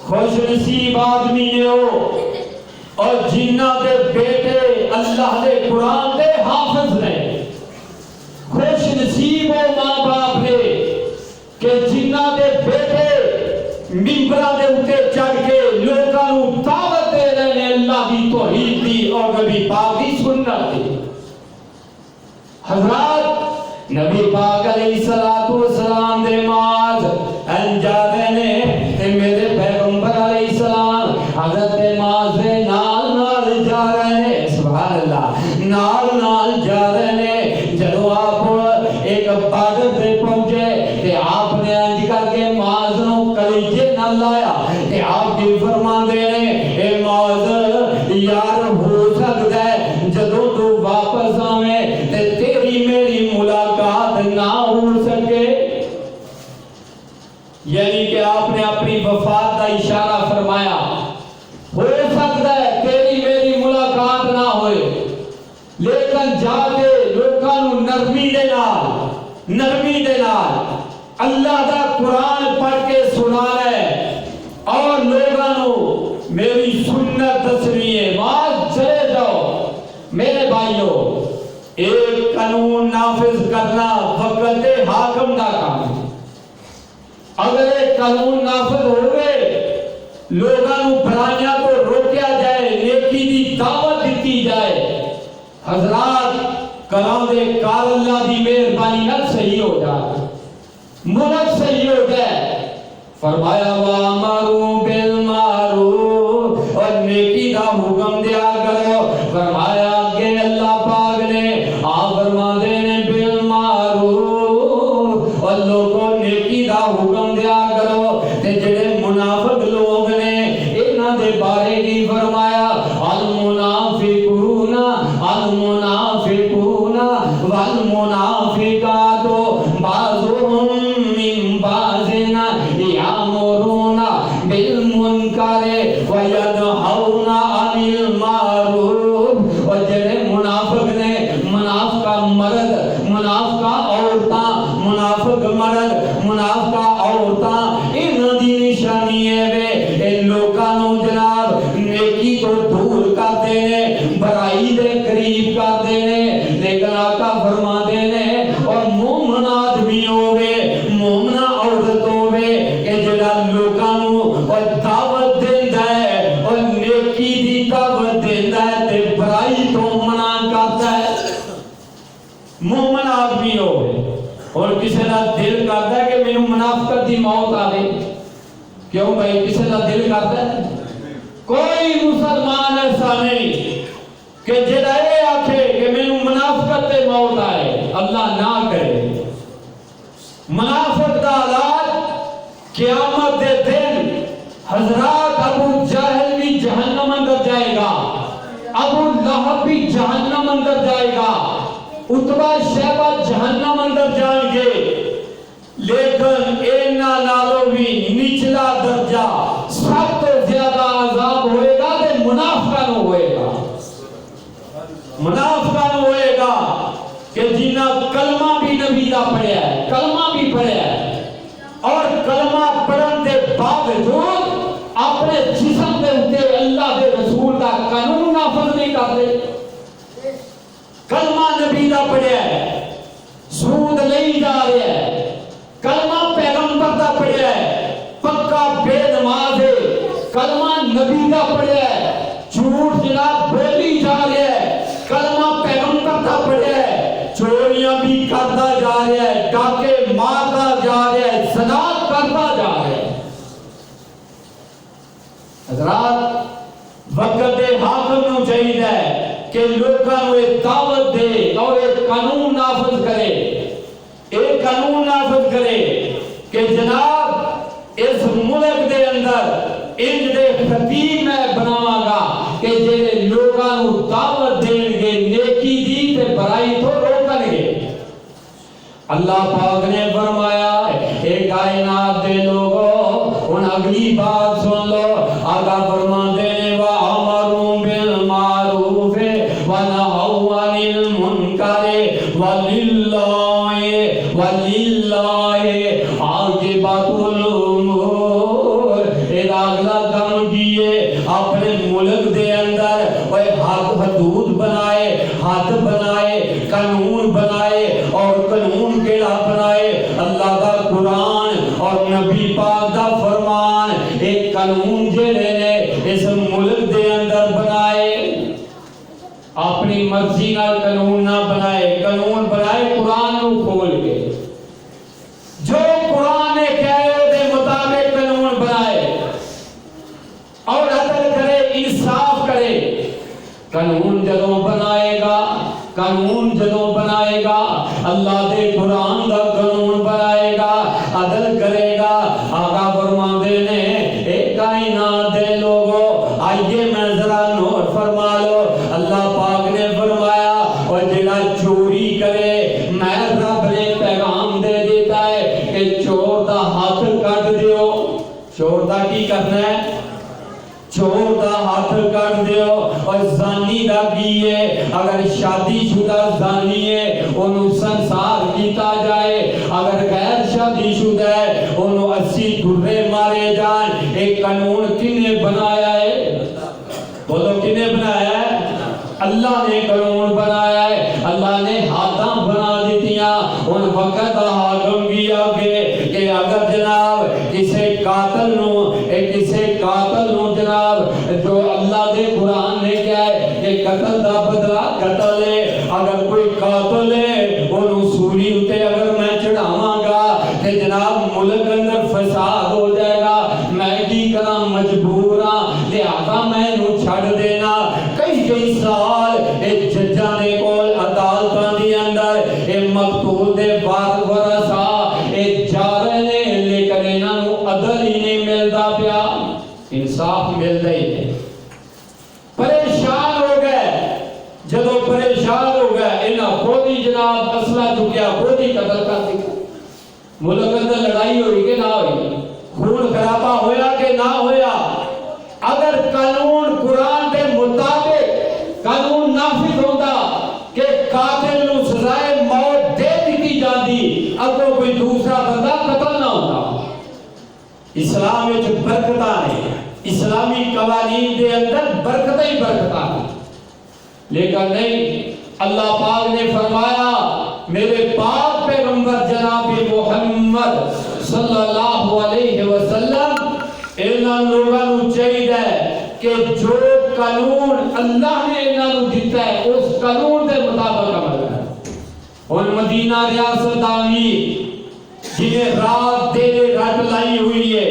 خوش نصیب آدمی ہو اور جنہ دے بیٹے اللہ دے قرآن دے حافظ نے. خوش نصیب ہو ماں باپ نے کہ جنہ دے بیٹے ممبرہ دے اٹھے چڑھ کے لوگاں نوں دعوت دے رہے ہیں اللہ دی توحید دی اور نبی پاک دی سنت دی. حضرات نبی پاک علیہ السلام دے معاذ انجارے نے میرے پیغمبر علیہ السلام حضرت معاذ دے نال جا رہے ہیں. سبحان اللہ نال جا رہے ہیں. جدو آپ ایک بارڈر پہ پہنچے کہ آپ نے انج کر کے معاذ نو کلیجے نہ لایا کہ آپ کی فرما دے رہے اے معاذ یار ہو سکتا ہے جدو تو واپس آویں تے تیری میری ملاقات نہ ہو سکے. یعنی کہ آپ نے اپنی وفات کا اشارہ فرمایا ہو سکتا ہے تیری میری ملاقات نہ ہوئے نرمی دے نال اللہ دا قرآن پڑھ کے سنانا ہے اور لوگاں نو میری سنت دسنی ہے، بات چلے جاؤ میرے بھائیو۔ ایک قانون نافذ کرنا وقت حاکم دا کام ہے۔ اگر ایک قانون نافذ ہو گئے، لوگاں نو برائیاں تو روکیا جائے، نیکی دی دعوت دیتی جائے، حضرات کلام دے کار اللہ دی مہربانی نال صحیح ہو جائے، ملک صحیح ہو جائے۔ فرمایا وَأَمَرُوا بِالْمَعْرُوفِ، اور نیکی دا حکم دیا کرو۔ فرمایا کہ اللہ پاک نے آپ فرما دینے بالمعروف، اور لوگوں نیکی دا حکم دیا کرو۔ تے جڑے منافق لوگ نے انہاں دے بارے کی فرمایا المنافقون والمنافقات بعضهم من بعض يأمرون بالمنكر وينهون عن المعروف۔ اور جڑے منافق نے، منافقہ مرد، منافقہ عورتاں، منافق مرد، منافقہ عورتاں، انہاں دی نشانی ہے وے اے لوکاں نو جناب نیکی تو دور کرتے ہیں، برائی دے قریب کرتے ہیں، لیکن آقا فرما دینے اور مومن آدمی ہوئے، مومنہ عورت ہوئے کہ جڑا لوکاں نو اور دعوت دیندہ ہے اور نیکی دی دعوت دیندہ ہے تے برائی تو منع کرتا ہے، مومن آدمی ہوئے۔ اور کسی کا دل کرتا ہے کہ میں منافقت دی موت آ گئی، کیوں بھائی کسی کا دل کرتا ہے؟ کوئی مسلمان ایسا نہیں کہ جڑا یہ آکھے کہ میں منافقت دی موت آئے، اللہ نہ کرے۔ منافق دا علاج قیامت دے دن حضرات ابو جہل بھی جہنم اندر جائے گا، ابو لہب بھی جہنم اندر جائے گا، اتبا شیبہ جہنم اندر جائیں گے، لیکن اینا نالو بھی نچلا درجہ سب تو زیادہ عذاب ہوئے گا تے منافقہ نو ہوئے گا، منافقہ نو ہوئے گا کہ جنہ کلمہ بھی نبی دا پڑھیا ہے، کلمہ بھی پڑھیا ہے، اور کلمہ پڑھن دے باوجود اپنے جسم دے اتے اللہ دے رسول دا قانون نافذ نہیں کرتے۔ کلمہ نبی دا پڑھیا ہے، سود نہیں جا رہا ہے، کلمہ پیغمبر دا پڑھیا ہے، پکا بے نماز ہے، کلمہ نبی دا پڑھیا ہے، جھوٹ جناب بولی جا رہا ہے، کلمہ پیغمبر دا پڑھیا ہے، چوریاں بھی کرتا جا رہا ہے، ڈاکے مارتا جا رہا ہے، زنا کرتا جا رہا ہے۔ حضرات وقت حاکم نو چاہیے کہ لوگاں نو ایک دعوت دے اور ایک قانون نافذ کرے، ایک قانون نافذ کرے کہ جناب اس ملک دے اندر انج دے خطیب میں بناواں گا کہ جڑے لوگاں نو دعوت دین گے نیکی دی تے برائی تو روکن گے۔ اللہ پاک نے فرمایا اے کائنات دے لوگوں ان اگلی بات سن لو، آقا فرماتے ہیں وَأَمَرُوا بِالْمَعْرُوفِ وَنَهَوْا عَنِ الْمُنكَرِ وَلِلَّهِ عَاقِبَةُ الْأُمُورِ۔ ایک اگلا کام کیے اپنے ملک دے اندر حدود بنائے، حد بنائے، قانون بنائے، اور قانون کیڑا بنائے؟ اللہ دا قرآن اور نبی پاک دا فرمان۔ ایک قانون جڑے نے اس ملک دے اندر بنائے، اپنی مرضی نال قانون نہ بنائے، قانون بنائے قرآن نو کھول کے، جو قرآن نے کہے دے مطابق قانون بنائے اور عدل کرے، انصاف کرے۔ قانون جدوں بنائے گا، قانون جدوں بنائے گا، اللہ دے قرآن دا قانون بنائے گا، عدل کرے گا۔ آقا فرماتے نے اے کائنات دے لوگوں آئیے میں ذرا نوٹ فرما لو، اللہ پاک نے فرمایا اور جڑا چوری کرے میں رب نے پیغام دے دیتا ہے کہ چور دا ہاتھ کٹ دیو۔ چور دا کی کرنا ہے؟ چور دا ہاتھ کٹ دیو۔ اور زانی دا کیے اگر شادی شدہ زانی ہے انہوں سنسار کیتا جائے، دھرے مارے جان. ایک قانون کنے بنایا ہے؟ بولو کنے بنایا ہے؟ اللہ نے قانون بنایا ہے. اللہ نے حداں بنا دیتیاں. ان وقت حاکم کیا کہ اگر جناب کسی قاتل نو جناب جو اللہ دے قرآن نے کیا ہے کہ قتل دا بدلہ قتل ہے. اگر کوئی قاتل ہے انہوں سولی ہوتے اگر میں چڑھاواں گا کہ جناب ملک اندر فساد ہو جائے گا. میں کی کرا مجبور ہاں لہذا میں نو چھڑ دینا. کئی سال ایک ججا نے کول عدالتاں دی اندر ایک مقتول دے ورثا ایک جا رہے نے لیکن انہاں نو عدل ہی نہیں ملدا پیا. انصاف ملدا ہی نہیں. پریشان ہو گئے. جدو پریشان ہو گئے انہاں خود ہی جناب اسلحہ چکیا خود ہی قتل کر دیا. ملک اندر لڑائی ہوئی کہ نہ ہوئی؟ خون خرابہ ہویا کہ نہ ہویا؟ اگر قانون قرآن کے مطابق قانون نافذ ہوتا کہ قاتل نو سزائے موت دے دیتی جاتی اگر کوئی دوسرا بندہ قتل نہ ہوتا. اسلام وچ برکتاں نے. اسلامی قوانین دے اندر برکتیں ہی برکتاں نے. لیکن نہیں. اللہ پاک نے فرمایا میرے پاک پیغمبر جناب محمد صلی اللہ علیہ وسلم انہاں لوگاں نو چاہیے کہ جو قانون اللہ نے انہاں نو دیتا ہے اس قانون دے مطابق عمل کرے. ان مدینہ ریاست آمیر جنہیں رات دے رٹ لائی ہوئی ہے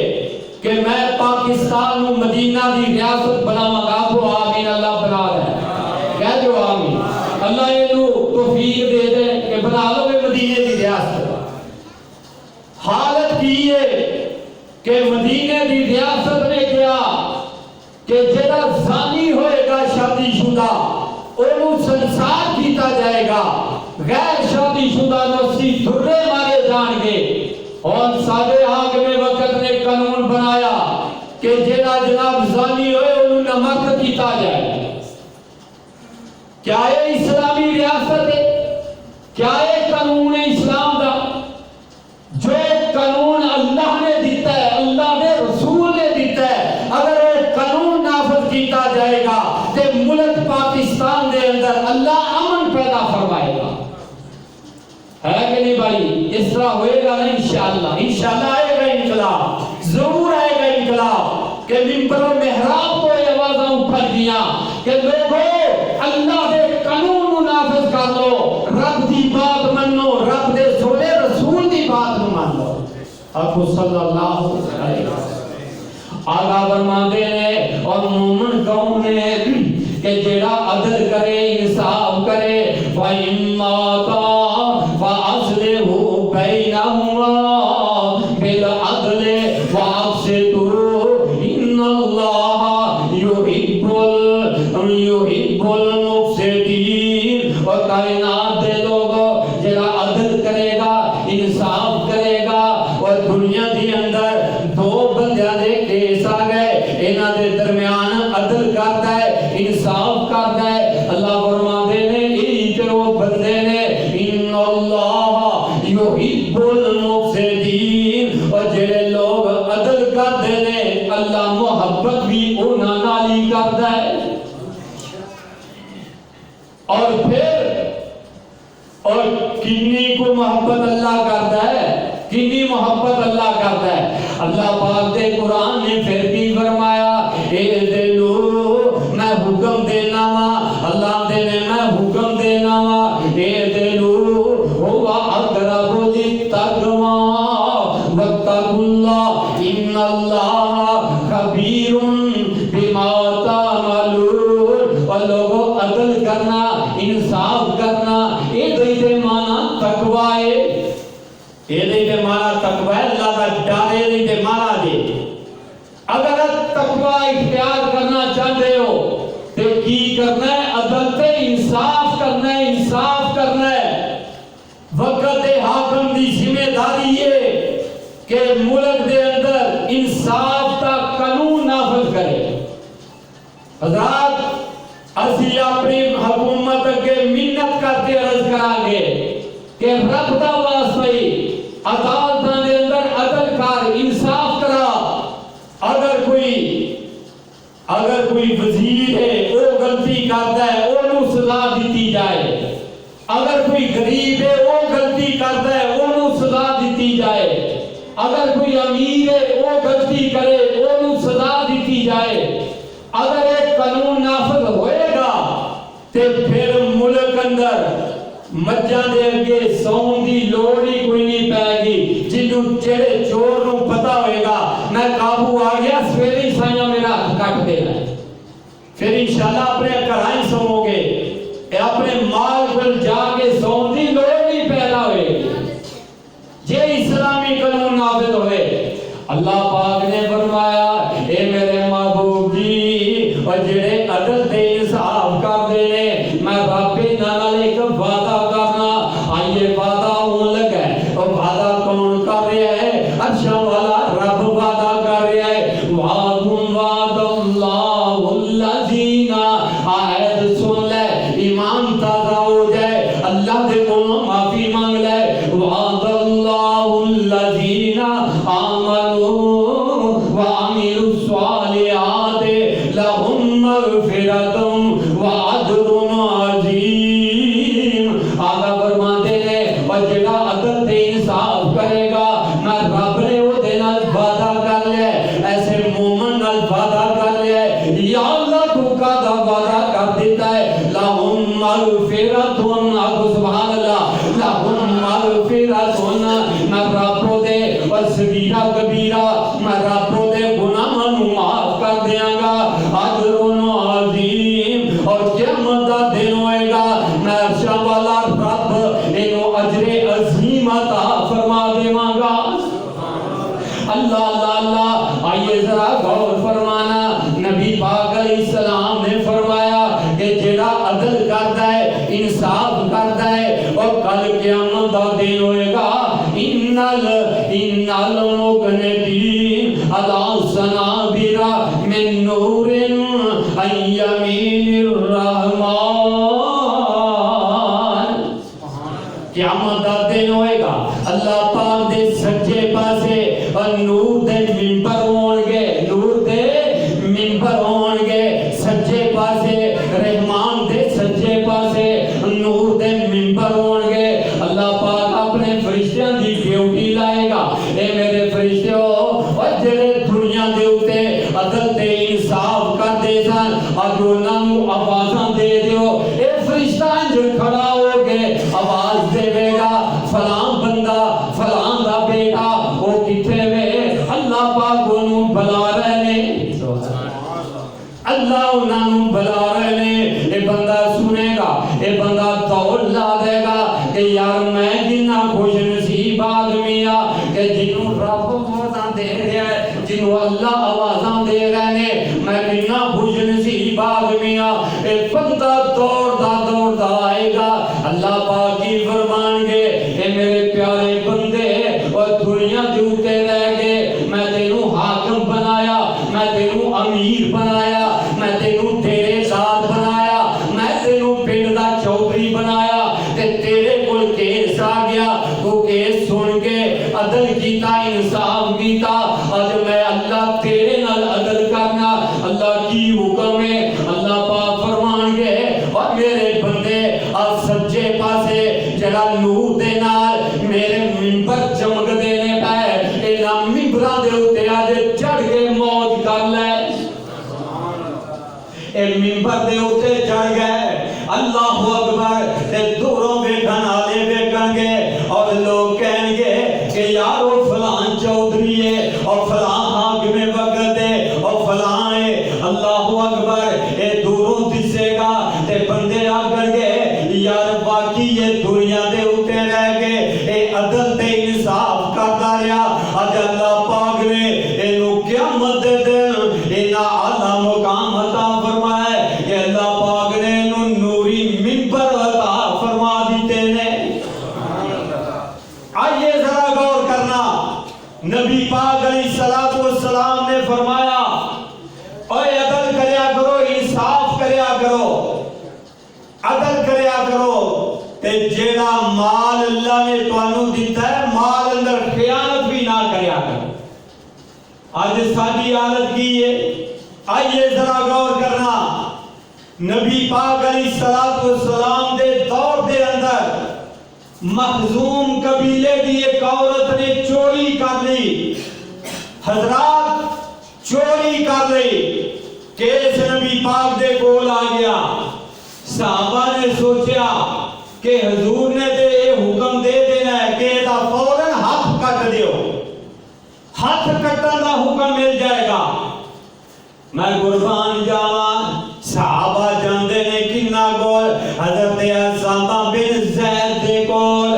کہ میں پاکستان نو مدینہ دی ریاست بناواں گا. وہ آمین اللہ بنا دے. کہہ جو آمین. اللہ انہوں توفیق دے دے کہ بنا لو گے مدینے دی ریاست. حالت کی ہے کہ مدینے دی ریاست نے کیا کہ جڑا زانی ہوئے گا شادی شدہ انہوں سنسار کیتا جائے گا. غیر شادی شدہ نفسی دھرے مارے جان گے. اور سادے حاکم وقت نے قانون بنایا کہ جڑا جناب زانی ہوئے انہوں نمک کیتا جائے. کیا یہ اسلامی ریاست ہے؟ کیا یہ قانون ہے اسلام دا؟ جو قانون اللہ نے دیتا ہے اللہ نے رسول نے دیتا ہے اگر وہ قانون نافذ کیتا جائے گا تو ملک پاکستان دے اندر اللہ امن پیدا فرمائے گا. ہے کہ نہیں بھائی؟ اس طرح ہوئے گا نا انشاءاللہ. انشاءاللہ آئے گا انقلاب. ضرور آئے گا انقلاب کہ ممبر و محراب کو یہ آوازاں اٹھا دیا کہ لوگوں اللہ دے قانون نافذ کر لو. رب دی بات منو. رب دے سونے رسول دی بات مان لو. ابو صلی اللہ علیہ وسلم آقا فرماتے ہیں اور مومن قوم نے کہ جڑا عدل کرے انصاف کرے فَإِمَّا فَأَصْلِحُوا بَيْنَهُمَا بِالْعَدْلِ وَأَقْسِطُوا إِنَّ اللَّهَ يُحِبُّ الْمُقْسِطِينَ. اور کائنات دے لوگوں جڑا عدل کرے گا انصاف کرے گا. اور دنیا دی اندر دو بندیاں دے کیس آ گئے انہاں دے درمیان عدل کرتا ہے انصاف کرتا ہے. اللہ فرماتے ہیں ایک وہ بندے نے ان اللہ یحب المفسدین. اور جڑے لوگ عدل کرتے ہیں اللہ محبت بھی انہاں نال ہی کرتا ہے. اور پھر اور کنی کو محبت اللہ کرتا ہے. کنی محبت اللہ کرتا ہے. اللہ پاک دے قرآن نے پھر بھی فرمایا اے دلو میں حکم دینا وا. اللہ دے نے میں حکم دینا وا اے دلو ہوا اقرب للتقوی واتقوا اللہ ان اللہ خبیر بما تعملون. اور لوگوں عدل کرنا انصاف کرنا یہ دے معنی تقوی ہے. یہ دے معنی تقوی ہے. اللہ کا ڈر یہ دے معنی دے. اگر تقوی اختیار کرنا چاہتے ہو تو کی کرنا ہے؟ عدل تے انصاف کرنا ہے. انصاف کرنا ہے. وقت حاکم دی ذمہ داری ہے کہ ملک دے اندر انصاف کا قانون نافذ کرے. حضرات اسی اپنی حکومت کے منت کرتے عرض کریں گے کہ رب دا واسطے عدالتاں دے اندر عدل کر انصاف کر اگر کوئی وزیر ہے وہ غلطی کرتا ہے انہوں سزا دیتی جائے، اگر کوئی غریب ہے وہ غلطی کرتا ہے انہوں سزا دیتی جائے، اگر کوئی امیر ہے وہ غلطی کرے انہوں سزا دیتی جائے۔ اگر ایک قانون نافذ ہوئے گا تے پھر ملک اندر مجھاں دے اگے سون دی لوڑ ہی کوئی نہیں پائے گی۔ جنہوں جڑے چور نوں پتا ہوئے گا میں قابو آ گیا سویرے سائیاں میرا ہاتھ کٹ دینا ہے، پھر انشاءاللہ اپنے گھراں سو گے، اپنے مال کول جا کے سون دی لوڑ نہیں پیدا ہوئے گی جے اسلامی قانون نافذ ہوئے۔ اللہ پاک نے فرمایا اے میرے محبوب جی اور جڑے عدل تے انصاف کردے نے میں رب نال ایک وعدہ کرنا، آئیے وعدہ ہون لگا ہے، اور وعدہ کون کر رہا ہے؟ عرش والا رب وعدہ کر رہا ہے، وعدم وعد اللہ الذین، آیت سن لے ایمان تازہ ہو جائے، اللہ دے کو معافی مانگ لے، وعد اللہ الذین آمنوا وعملوا الصالحات لهم مغفرۃ واجر عظیم۔ آقا فرماتے ہیں اور جڑا عدل تے انصاف کرے گا میں رب نے وہ دے نال وعدہ کر لیا ایسے مومن نال وعدہ کر لیا یا اللہ تو کا دا وعدہ کر دیتا ہے لهم مغفرۃ، سبحان اللہ، لهم مغفرۃ، میں رب دے اور صغیرہ کبیرہ میں رب دے گناہاں نوں معاف کر دیاں گا، اجر عظیم، اور قیامت دا دن ہوئے گا میں عرش والا رب انہوں اجر عظیم عطا فرما دیواں گا۔ اللہ اللہ اللہ، آئیے ذرا غور فرمانا، نبی پاک علیہ السلام نے فرمایا کہ جڑا عدل کرتا ہے انصاف کرتا ہے اور کل قیامت دا دن ہوئے گا ان المقنطین علی صنابر من نور عن یمین الرحمن، قیامت دا دن ہوئے گا اللہ پاک دے سچے پاسے اور نور دے منبر ہون گے، نور دے منبر ہون گے سچے پاسے، رحمان دے سچے پاسے نور دے منبر ہون گے۔ اللہ پاک اپنے فرشتیاں دی ڈیوٹی لائے گا، اے میرے فرشتیوں اور جڑے دنیا دے اوتے عدل تے انصاف کر دے سن اج انہاں نوں آوازاں دے دیو، اے فرشتہ انج کھڑا ہو کے آواز دے گا فلاں بندہ فلاں دا بیٹا وہ کتھے وے، اللہ پاک انہوں بلا رہے نے، اللہ انہوں بلا رہے نے، اے بندہ سنے گا، اے بندہ دوڑ لا دے گا کہ یار میں جنہ خوش نصیب آدمی آ کہ جنہوں رب آوازاں دے رہا ہے، جنہوں اللہ آوازاں دے رہے نے، میں جنہ خوش نصیب آدمی آ، اے بندہ دوڑ دا آئے گا، اللہ پاک کی فرمان گے اے میرے پیارے بندے اور دنیا دیوتے رہ گئے، میں تینوں حاکم بنایا، میں تینوں امیر بنایا، میں تینوں تیرے ساتھ بنایا، میں تینوں پنڈ دا چودھری بنایا تے تیرے کول کیس آ گیا، تو کیس سن کے عدل کیتا انصاف کیتا، اج میں اللہ تیرے نال عدل کرنا، اللہ کی حکم ہے، اللہ پاک فرمان گے اور میرے بندے آج سچے پاسے جڑا نور دے نال میرے منبر چمک دینے پائے اینا منبرہ دے ہوتے آج چڑھ کے موج کر لے، اے منبر دے ہوتے چڑھ گئے اللہ اکبر، اے دوروں بیٹھن آلے بیٹھن گے اور لوگ کہیں گے کہ یارو فلان چودھری ہے اور فلان حاکم وقت ہے اور فلان ہے، اللہ اکبر، اے دوروں دسے گا تے بندے آ کر گے یار باقی یہ دنیا دے ہوتے رہ گئے، اے عدل تے انصاف کرتا رہا، اج اللہ پاک نے انہوں قیامت دے دن انہاں اعلیٰ مقام عطا فرمائے کہ اللہ پاک نے انہوں نوری منبر عطا فرما دیتے نے۔ آئیے ذرا غور کرنا، نبی پاک علیہ السلام نے فرمایا اے عدل کریا کرو، انصاف کریا کرو، عدل کریا کرو، تے جیڑا مال اللہ نے توانو دیتا ہے مال اندر خیانت بھی نہ کریا کرو۔ آج ساری حالت کی ہے آئیے ذرا غور کرنا، نبی پاک علیہ السلام دے دور دے اندر مخزوم قبیلے دی ایک عورت نے چوری کر لی، حضرات چوری کر لی، کیس نبی پاک دے کول آ گیا۔ صحابہ نے سوچیا کہ حضور نے دے حکم دے دینا ہے کہ دا فوراً ہاتھ کٹ دیو، ہاتھ کٹن دا حکم مل جائے گا۔ میں قربان جاواں، صحابہ جاندے نے کنا کول؟ حضرت اسامہ بن زید دے کول،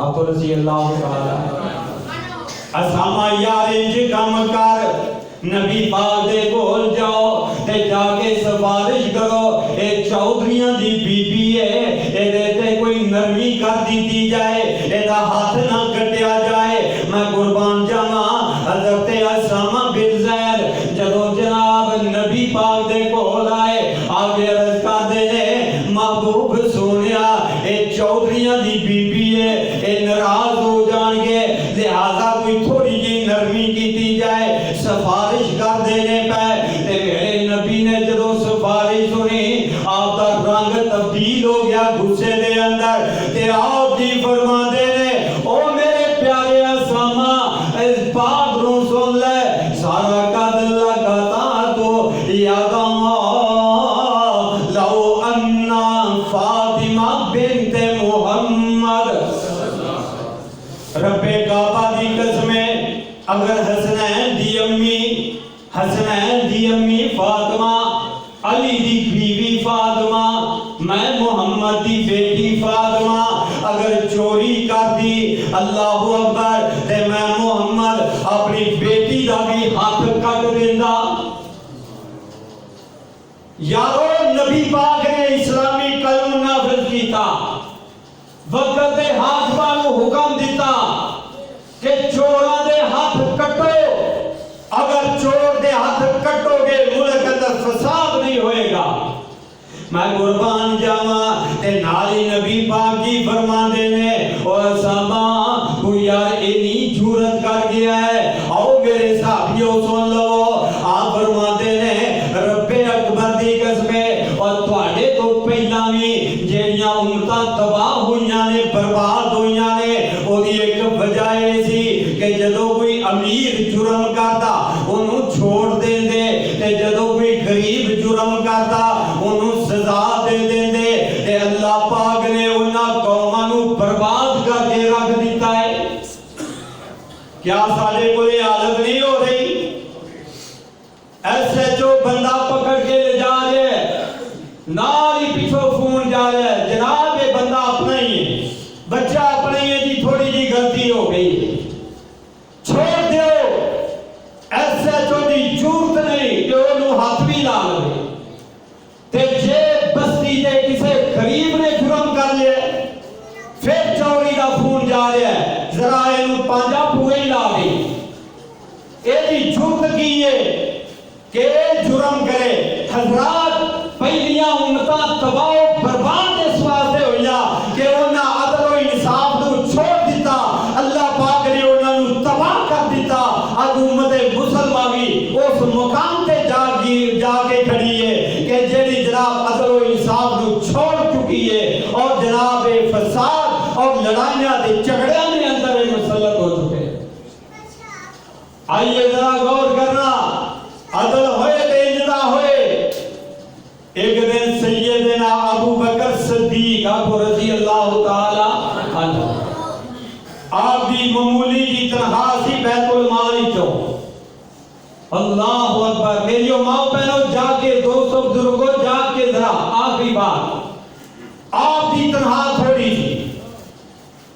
ابو رضی اللہ تعالی۔ اسامہ یار انج کم کر، نبی پاک دے کول جاؤ تے جا کے سفارش کرو، اے چودھریاں دی بی بی ہے، اے دے کوئی نرمی کر دیتی جائے، اے دا ہاتھ نہ کٹیا جائے۔ میں قربان جاواں، حضرت اسامہ بن زید جدو جناب نبی پاک دے کول آئے، آگے عرض کر دے نے محبوب سونیا، اے چودھریاں دی بی بی ہے، اے ناراض ہو جان گے، لہذا کوئی تھوڑی جی نرمی کیتی جائے، سفارش کر دینے پہ۔ تے میرے نبی نے جدو سفارش سنی، آپ کا رنگ تبدیل ہو گیا غصے دے اندر، تے آپ جی فرما دے نے، او میرے پیارے اسامہ، اس پاک رو سن لے، سارا قد لگتا تو یادا لو انا فاطمہ بنت محمد، رب کعبہ دی قسمیں، اگر حسنین دی امی فاطمہ، علی دی بیوی فاطمہ، میں محمد دی بیٹی فاطمہ اگر چوری کر دی، اللہ اکبر، تے میں محمد اپنی بیٹی دا بھی ہاتھ کٹ دیندا۔ یارو نبی پاک نے اسلامی قانون نافذ کیتا، وقت ہاتھ والوں حکم دیتا کہ چوراں دے ہاتھ کٹو، اگر چور دے ہاتھ کٹو گے ملک اندر فساد نہیں ہوئے گا۔ میں قربان جاواں، تے نالی نبی پاک جی فرما دے نے، اور اسامہ کوئی یار اینی جھورت کر گیا ہے، آؤ میرے صحابیوں سن لو، آپ فرما دے نے رب اکبر دی قسمیں، اور تواڈے تو پہلا بھی جیڑیاں امتاں تباہ ہوئیاں نے، برباد ہوئیاں نے، وہ دی ایک وجہ سی کہ جدو کوئی امیر جرم کرتا انہوں چھوڑ دے دے، تے جدو کوئی غریب جرم کرتا انہوں سزا دے دے دے، تے اللہ پاک نے انہاں قومانوں برباد کر کے رکھ دیتا ہے۔ کیا سارے کو یہ حالت نہیں ہو رہی؟ ایسے جو بندہ پکڑ کے لے جا رہے ہیں، ناری پیچھو فون جا رہے ہیں، جناب یہ بندہ اپنا ہی ہے، بچہ اپنا ہی ہے جی، تھوڑی جی غلطی ہو گئی، چھوڑ دیو۔ ایسے جو دی جورت نہیں کہ انہوں ہاتھ بھی لا لے، تے جے بستی دے کسے غریب نے جرم کر لے، پھر چوری دا فون جا رہا ہے، ذرا انہوں پانجا پوئے لا گئی، اے دی جورت کی ہے کہ جرم کرے۔ حضرات پہلیاں امتاں تباہ و برباد اس واسطے ہویا کہ انہاں عدل و انصاف نو چھوڑ دیتا، اللہ پاک نے انہاں نو تباہ کر دیتا۔ اب امت مسلمہ بھی اس مقام تے جا کے کھڑی ہے کہ جیڑی جناب عدل و انصاف نو چھوڑ چکی ہے، اور جناب فساد اور لڑائیاں دے جھگڑیاں دے اندر مسلط ہو چکے۔ آئیے ذرا غور کرنا، عدل ہوئے تے انجدہ ہوئے۔ ایک دن سیدنا ابو بکر صدیق ابو رضی اللہ تعالی عنہ، آپ بھی معمولی کی تنخواہ سی بیت المال چو، اللہ اکبر، میری ماں پہنو جا کے دوستوں بزرگوں جا کے ذرا آخری بات، آپ بھی تنخواہ تھوڑی سی،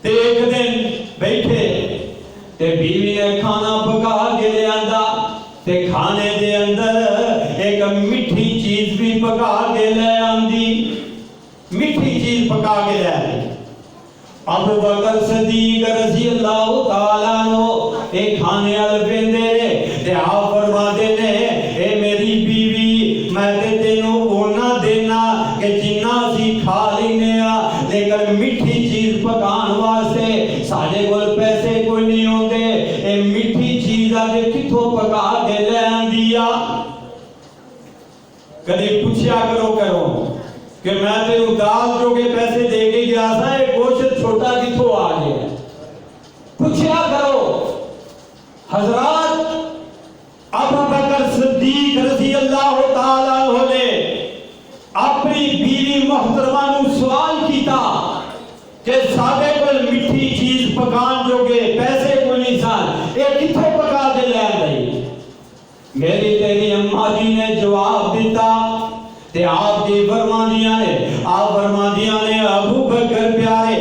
تے ایک دن بیٹھے تے بیوی نے کھانا پکا کے لے آندا، تے کھانے دے اندر ایک میٹھی چیز بھی پکا کے لے آندی، میٹھی چیز پکا کے لے آندی۔ ابو بکر صدیق رضی اللہ تعالیٰ عنہ ایک کھانے الفین دے تے آپ فرما دینے، اے میری بیوی میں تے تینوں اونا دینا کہ جنہ سی کھا لینے لیکن میٹھی چیز پکان واسطے ساڑھے کول پیسے کوئی نہیں ہوندے، اے میٹھی چیز آگے کتھوں پکا کے لے آندیا۔ کدی پوچھیا کرو کہ میں تینوں دال جو کے پیسے دے کے گیا تھا یہ گوشت چھوٹا کتوں آ گیا؟ پوچھیا کرو۔ حضرات ابو بکر صدیق رضی اللہ تعالیٰ عنہ نے اپنی بیوی محترمہ نو سوال کیتا کہ ساڈے کول میٹھی چیز پکان جو کے پیسے کو نہیں سن، یہ کتوں پکا کے لے آئی؟ میری تیری اماں جی نے جواب دیتا تے آپ دی فرماندیاں نے ابو بکر پیارے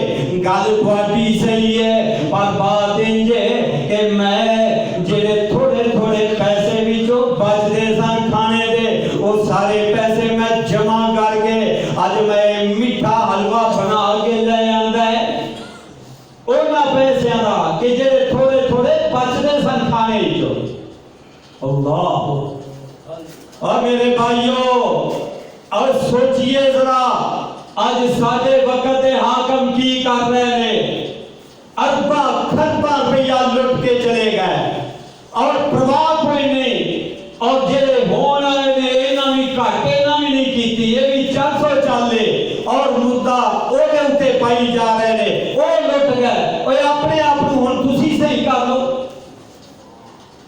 گل تہاڈی صحیح ہے، پر بات انج ہے کہ میں جڑے تھوڑے تھوڑے پیسے وچوں بچدے سن کھانے دے وہ سارے پیسے میں جمع کر کے اج میں میٹھا حلوہ بنا کے لے آندا ہے انہاں پیسیاں دا کہ جڑے تھوڑے تھوڑے بچدے سن کھانے وچوں۔ اللہ اور میرے بھائیوں اور سوچئے ذرا آج ساڈے وقت دے حاکم کی کر رہے ہیں؟ ارباں خرباں روپیہ لٹ کے چلے گئے اور پرواہ کوئی نہیں، اور جڑے ہون والے نے انہاں بھی گھٹ انہاں بھی نہیں کیتی، یہ بھی 400 چالے اور مدعا اوہدے اوتے پائی جا رہے نے، وہ لٹ گئے۔ اوے اپنے آپ کو ہن تسی صحیح کر لو۔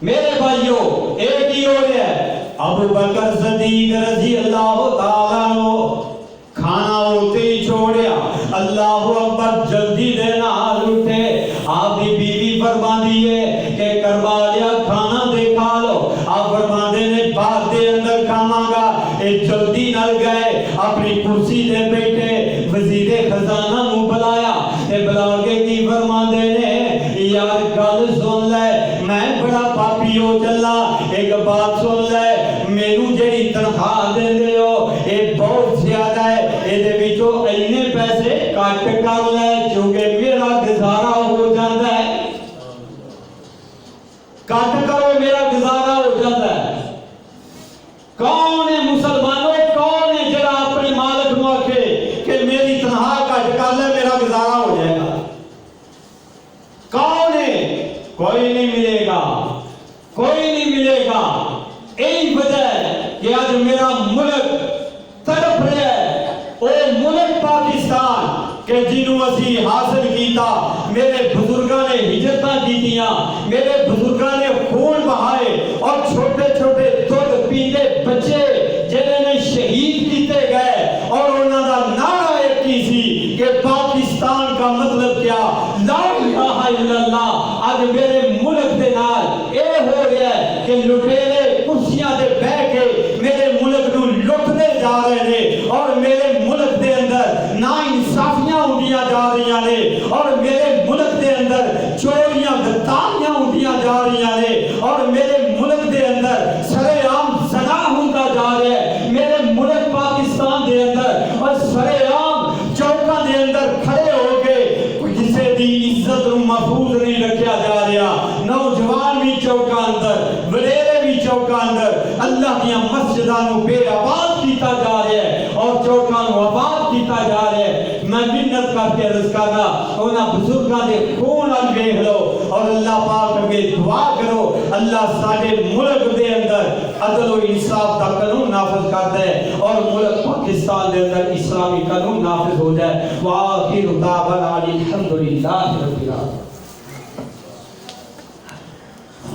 میرے بھائیوں ایک ہی ہو رہا ہے، ابو بکر صدیق رضی اللہ تعالیٰ عنہ کھانا ہوتے ہی چھوڑیا، اللہ اکبر جلدی دینا حال اٹھے، آپ دی بیوی فرماندی ہے کہ کروا لیا کھانا دے کھا لو، آپ فرماندے نے بعد دے اندر کھاواں گا، اے جلدی نل گئے اپنی کرسی دے بیٹھے، وزیر خزانہ مو بلایا تے بلا کے کی فرماندے نے یار گل سن لے میں بڑا پاپی ہو چلا، ایک بات سن لے مینوں جڑی تنخواہ دیندے ہو اے بہت زیادہ ہے، اے دے وچوں اینے پیسے کٹ کر لے کیونکہ میرا گزارا ہو جاندا ہے، کٹ کرو میرا گزارا ہو جاندا ہے۔ کون ہے مسلمانوں، کون ہے جڑا اپنے مالک نو آکھے کہ میری تنخواہ کٹ کر لے میرا گزارا ہو جائے گا؟ کون ہے؟ کوئی نہیں ملے گا، کوئی نہیں ملے گا۔ یہی وجہ ہے کہ آج میرا ملک تڑپ رہا ہے، وہ ملک پاکستان کہ جنہوں اسی حاصل کیتا، میرے بزرگاں نے ہجرتاں کیتیاں، میرے بزرگاں نے خون بہائے اور چھوٹے چھوٹے دودھ پیندے بچے جنہوں نے شہید کیتے گئے، اور انہوں دا نعرہ ایک ہی سی کہ پاکستان کا مطلب کیا؟ لا الہ الا اللہ۔ آج میرے ملک دے نال اے ہو رہا ہے کہ لٹیرے کرسیاں دے بہ کے میرے ملک نو لٹنے جا رہے ہیں، اور میرے ملک دے اندر نا انصافیاں ہوندیاں جا رہی ہیں، اور میرے ملک دے اندر چوریاں غداریاں ہوندیاں جا رہی ہیں، اور میرے ملک دے اندر سرے عام زنا ہوندا جا رہا ہے، میرے ملک پاکستان دے اندر اور سرے عام چوکاں دے اندر کھڑے ہو کے کسے دی عزت نو محفوظ نہیں رکھیا جا رہا، نوجوان بھی چوکاں اندر، وڈیرے بھی چوکاں اندر اللہ دیاں مسجداں نو بے آباد کیتا جا رہا ہے اور چوکاں نو آباد کیتا جا رہا ہے۔ میں منت کر کے عرض کرنا انہاں بزرگاں دے خون ال ویکھ لو اور اللہ پاک اگے دعا کرو اللہ ساڈے ملک دے اندر عدل و انصاف دا قانون نافذ کر دے اور ملک پاکستان دے اندر اسلامی قانون نافذ ہو جائے۔ وآخر دعوانا الحمدللہ رب العالمین۔